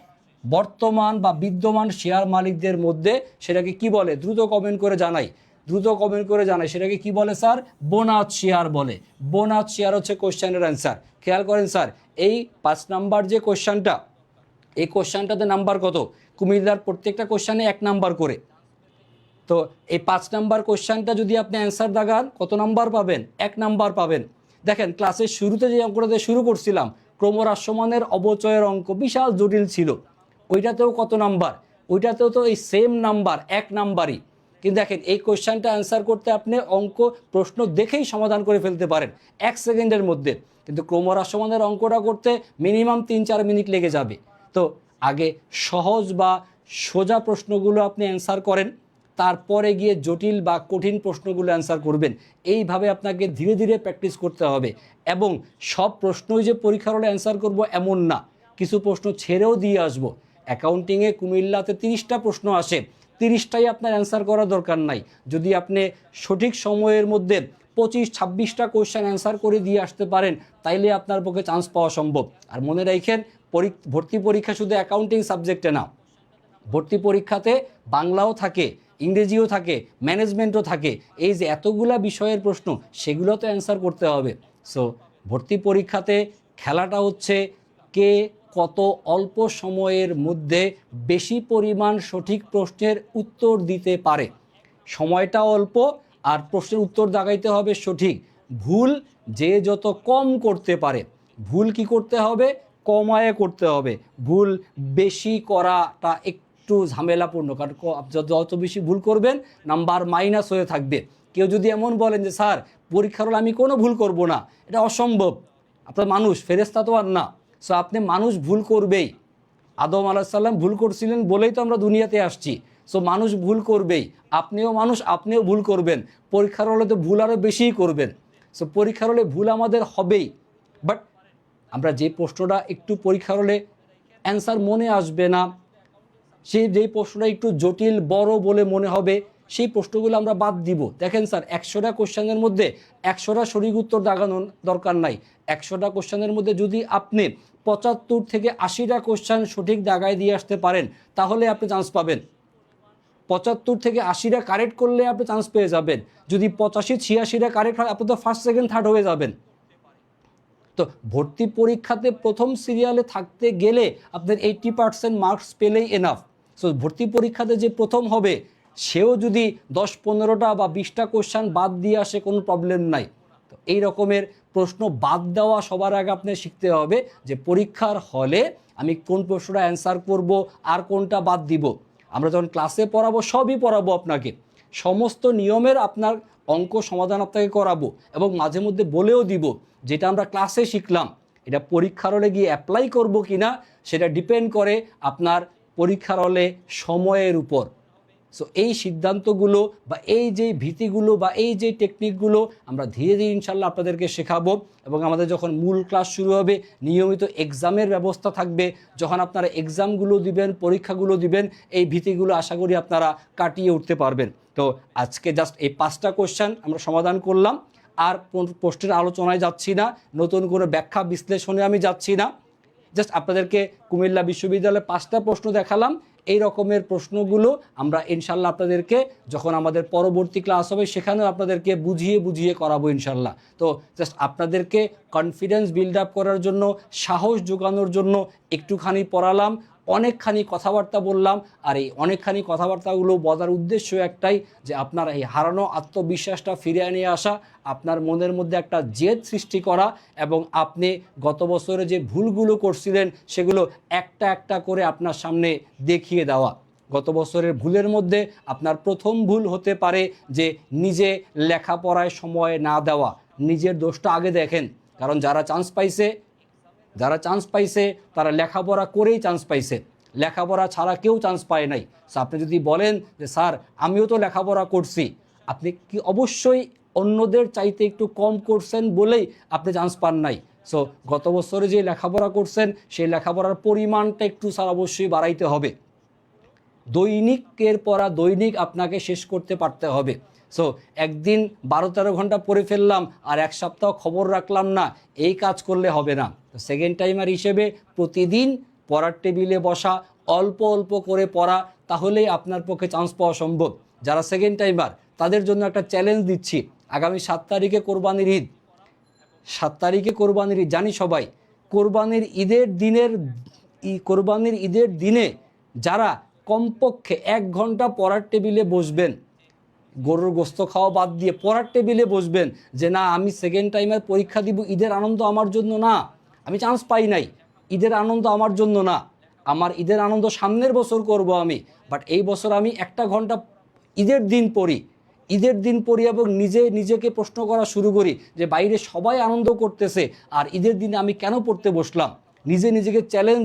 বর্তমান বা বিদ্যমান শেয়ার মালিকদের মধ্যে, সেটাকে কি বলে? দ্রুত কমেন্ট করে জানাই, দ্রুত কমেন্ট করে জানাই সেটাকে কি বলে স্যার? বোনাস শেয়ার বলে। বোনাস শেয়ার হচ্ছে কোশ্চেনের অ্যান্সার। খেয়াল করেন স্যার, এই 5 নাম্বার যে কোশ্চেনটা, এই কোশ্চেনটাতে নাম্বার কত? কুমিল্লার প্রত্যেকটা কোশ্চেনে 1 নাম্বার করে। তো এই 5 নাম্বার কোশ্চেনটা যদি আপনি অ্যান্সার দাগান কত নাম্বার পাবেন? 1 নাম্বার পাবেন। দেখেন ক্লাসের শুরুতে যে অঙ্কটাতে শুরু করছিলাম, ক্রমহ্রাসমানের অবচয়ের অঙ্ক বিশাল জটিল ছিল, ওইটাতেও কত নাম্বার? ওইটাতেও তো এই সেম নাম্বার, 1 নাম্বারই। কিন্তু দেখেন এই কোশ্চেনটা অ্যান্সার করতে আপনি অঙ্ক প্রশ্ন দেখেই সমাধান করে ফেলতে পারেন 1 সেকেন্ডের মধ্যে, কিন্তু ক্রমহ্রাসমানের অঙ্কটা করতে মিনিমাম 3-4 মিনিট লেগে যাবে। তো আগে সহজ বা সোজা প্রশ্নগুলো আপনি অ্যান্সার করেন, তারপরে গিয়ে জটিল বা কঠিন প্রশ্নগুলো অ্যান্সার করবেন। এইভাবে আপনাকে ধীরে ধীরে প্র্যাকটিস করতে হবে। এবং সব প্রশ্নই যে পরীক্ষার হলে অ্যান্সার করব এমন না, কিছু প্রশ্ন ছেড়েও দিয়ে আসবো। অ্যাকাউন্টিংয়ে কুমিল্লাতে 30টা প্রশ্ন আসে, 30টাই আপনার অ্যান্সার করার দরকার নাই। যদি আপনি সঠিক সময়ের মধ্যে 25-26টা কোশ্চেন অ্যান্সার করে দিয়ে আসতে পারেন, তাইলে আপনার পক্ষে চান্স পাওয়া সম্ভব। আর মনে রাখেন, ভর্তি পরীক্ষা শুধু অ্যাকাউন্টিং সাবজেক্টে না, ভর্তি পরীক্ষাতে বাংলাও থাকে, ইংরেজিও থাকে, ম্যানেজমেন্টও থাকে। এই যে এতগুলা বিষয়ের প্রশ্ন, সেগুলো তো অ্যান্সার করতে হবে। সো ভর্তি পরীক্ষাতে খেলাটা হচ্ছে কে কত অল্প সময়ের মধ্যে বেশি পরিমাণ সঠিক প্রশ্নের উত্তর দিতে পারে। সময়টা অল্প, আর প্রশ্নের উত্তর দাগাইতে হবে সঠিক। ভুল যে যত কম করতে পারে, ভুল কি করতে হবে? কমায়ে করতে হবে। ভুল বেশি করাটা একটু ঝামেলাপূর্ণ, কারণ যত বেশি ভুল করবেন নাম্বার মাইনাস হয়ে থাকবে। কেউ যদি এমন বলেন যে স্যার পরীক্ষার হলে আমি কোনো ভুল করব না, এটা অসম্ভব। আপনার মানুষ, ফেরেশতা তো আর না। সো আপনি মানুষ ভুল করবেই। আদম আলাইহিস সালাম ভুল করছিলেন বলেই তো আমরা দুনিয়াতে আসছি। সো মানুষ ভুল করবেই, আপনিও মানুষ, আপনিও ভুল করবেন। পরীক্ষার হলে তো ভুল আরও বেশিই করবেন। সো পরীক্ষার হলে ভুল আমাদের হবেই। বাট আমরা যে প্রশ্নটা একটু পরীক্ষার হলে অ্যান্সার মনে আসবে না, যেই প্রশ্নটা একটু জটিল বড় বলে মনে হবে, সেই প্রশ্নগুলো আমরা বাদ দিব। দেখেন স্যার, 100টা কোশ্চেনের মধ্যে 100টা সঠিক উত্তর দাগানোর দরকার নাই। 100টা কোশ্চেনের মধ্যে যদি আপনি 75 থেকে 80টা কোশ্চেন সঠিক দাগায় দিয়ে আসতে পারেন, তাহলে আপনি চান্স পাবেন। 75 থেকে 80টা কারেক্ট করলে আপনি চান্স পেয়ে যাবেন। যদি 85-86টা কারেক্ট হয়, আপনি তো ফার্স্ট সেকেন্ড থার্ড হয়ে যাবেন। তো ভর্তি পরীক্ষাতে প্রথম সিরিয়ালে থাকতে গেলে আপনার 80% মার্কস পেলেই এনাফ। সো ভর্তি পরীক্ষাতে যে প্রথম হবে, সেও যদি 10-15টা বা 20টা কোশ্চেন বাদ দিয়ে আসে, কোনো প্রবলেম নাই। তো এই রকমের প্রশ্ন বাদ দেওয়া সবার আগে আপনি শিখতে হবে যে পরীক্ষার হলে আমি কোন প্রশ্নটা অ্যান্সার করব আর কোনটা বাদ দিব। আমরা যখন ক্লাসে পড়াবো, সবই পড়াবো আপনাকে, সমস্ত নিয়মের আপনার অঙ্ক সমাধান আপনাকে করাবো, এবং মাঝে মধ্যে বলেও দিব যেটা আমরা ক্লাসে শিখলাম এটা পরীক্ষার হলে গিয়ে অ্যাপ্লাই করব কিনা, সেটা ডিপেন্ড করে আপনার পরীক্ষার হলে সময়ের উপর। সো এই সিদ্ধান্তগুলো বা এই যে ভীতিগুলো বা এই যে টেকনিকগুলো আমরা ধীরে ধীরে ইনশাল্লাহ আপনাদেরকে শেখাবো। এবং আমাদের যখন মূল ক্লাস শুরু হবে, নিয়মিত এক্সামের ব্যবস্থা থাকবে, যখন আপনারা এক্সামগুলো দিবেন, পরীক্ষাগুলো দিবেন, এই ভীতিগুলো আশা করি আপনারা কাটিয়ে উঠতে পারবেন। তো আজকে জাস্ট এই 5টা কোশ্চেন আমরা সমাধান করলাম, আর প্রশ্নের আলোচনায় যাচ্ছি না, নতুন করে ব্যাখ্যা বিশ্লেষণে আমি যাচ্ছি না। জাস্ট আপনাদেরকে কুমিল্লা বিশ্ববিদ্যালয়ে 5টা প্রশ্ন দেখালাম। এই রকমের প্রশ্নগুলো আমরা ইনশাল্লাহ আপনাদেরকে যখন আমাদের পরবর্তী ক্লাস হবে, সেখানেও আপনাদেরকে বুঝিয়ে বুঝিয়ে করাবো ইনশাল্লাহ। তো জাস্ট আপনাদেরকে কনফিডেন্স বিল্ড আপ করার জন্য, সাহস জোগানোর জন্য একটুখানি পড়ালাম, অনেকখানি কথাবার্তা বললাম। আর এই অনেকখানি কথাবার্তাগুলো বলার উদ্দেশ্য একটাই, যে আপনার এই হারানো আত্মবিশ্বাসটা ফিরিয়ে নিয়ে আসা, আপনার মনের মধ্যে একটা জেদ সৃষ্টি করা, এবং আপনি গত বছরে যে ভুলগুলো করছিলেন সেগুলো একটা একটা করে আপনার সামনে দেখিয়ে দেওয়া। গত বছরের ভুলের মধ্যে আপনার প্রথম ভুল হতে পারে যে নিজে লেখাপড়ায় সময় না দেওয়া। নিজের দোষটা আগে দেখেন, কারণ যারা চান্স পাইছে তারা লেখাপড়া করেই চান্স পাইছে, লেখাপড়া ছাড়া কেউ চান্স পায় নাই। সো আপনি যদি বলেন যে স্যার আমিও তো লেখাপড়া করছি, আপনি কি অবশ্যই অন্যদের চাইতে একটু কম করছেন বলেই আপনি চান্স পান নাই। সো গত বছরে যে লেখাপড়া করছেন, সেই লেখাপড়ার পরিমাণটা একটু স্যার অবশ্যই বাড়াইতে হবে। দৈনিকের পড়া দৈনিক আপনাকে শেষ করতে পারতে হবে। সো একদিন 12-13 ঘন্টা পড়ে ফেললাম আর এক সপ্তাহ খবর রাখলাম না, এই কাজ করলে হবে না। তো সেকেন্ড টাইমার হিসেবে প্রতিদিন পড়ার টেবিলে বসা, অল্প অল্প করে পড়া, তাহলেই আপনার পক্ষে চান্স পাওয়া সম্ভব। যারা সেকেন্ড টাইমার, তাদের জন্য একটা চ্যালেঞ্জ দিচ্ছি। আগামী 7 তারিখে কোরবানির ঈদ, 7 তারিখে কোরবানির ঈদ, জানি সবাই। কোরবানির ঈদের দিনে যারা কমপক্ষে 1 ঘন্টা পড়ার টেবিলে বসবেন, গরুর গোস্ত খাওয়া বাদ দিয়ে পড়ার টেবিলে বসবেন, যে না আমি সেকেন্ড টাইমের পরীক্ষা দিব, ঈদের আনন্দ আমার জন্য না, আমি চান্স পাই নাই, ঈদের আনন্দ আমার জন্য না, আমার ঈদের আনন্দ সামনের বছর করব আমি, বাট এই বছর আমি 1 ঘন্টা ঈদের দিন পড়ি এবং নিজেকে প্রশ্ন করা শুরু করি যে বাইরে সবাই আনন্দ করতেছে আর ঈদের দিনে আমি কেন পড়তে বসলাম। নিজেকে চ্যালেঞ্জ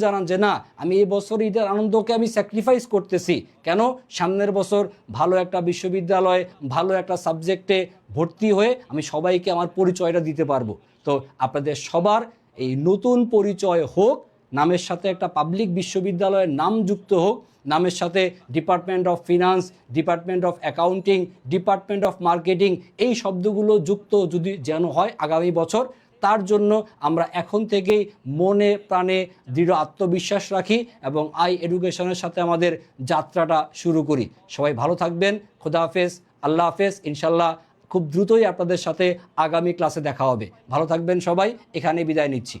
জানান যে না, আমি এই বছর ঈদের আনন্দকে আমি স্যাক্রিফাইস করতেছি। কেন? সামনের বছর ভালো একটা বিশ্ববিদ্যালয়ে, ভালো একটা সাবজেক্টে ভর্তি হয়ে আমি সবাইকে আমার পরিচয়টা দিতে পারবো। তো আপনাদের সবার এই নতুন পরিচয় হোক, নামের সাথে একটা পাবলিক বিশ্ববিদ্যালয়ের নাম যুক্ত হোক, নামের সাথে department of finance, department of accounting, department of marketing, এই শব্দগুলো যুক্ত যদি যেন হয় আগামী বছর, তার জন্য আমরা এখন থেকেই মনে প্রাণে দৃঢ় আত্মবিশ্বাস রাখি এবং আই এডুকেশনের সাথে আমাদের যাত্রাটা শুরু করি। সবাই ভালো থাকবেন। খোদা হাফেজ, আল্লাহ হাফেজ। ইনশাল্লাহ খুব দ্রুতই আপনাদের সাথে আগামী ক্লাসে দেখা হবে। ভালো থাকবেন সবাই, এখানে বিদায় নিচ্ছি।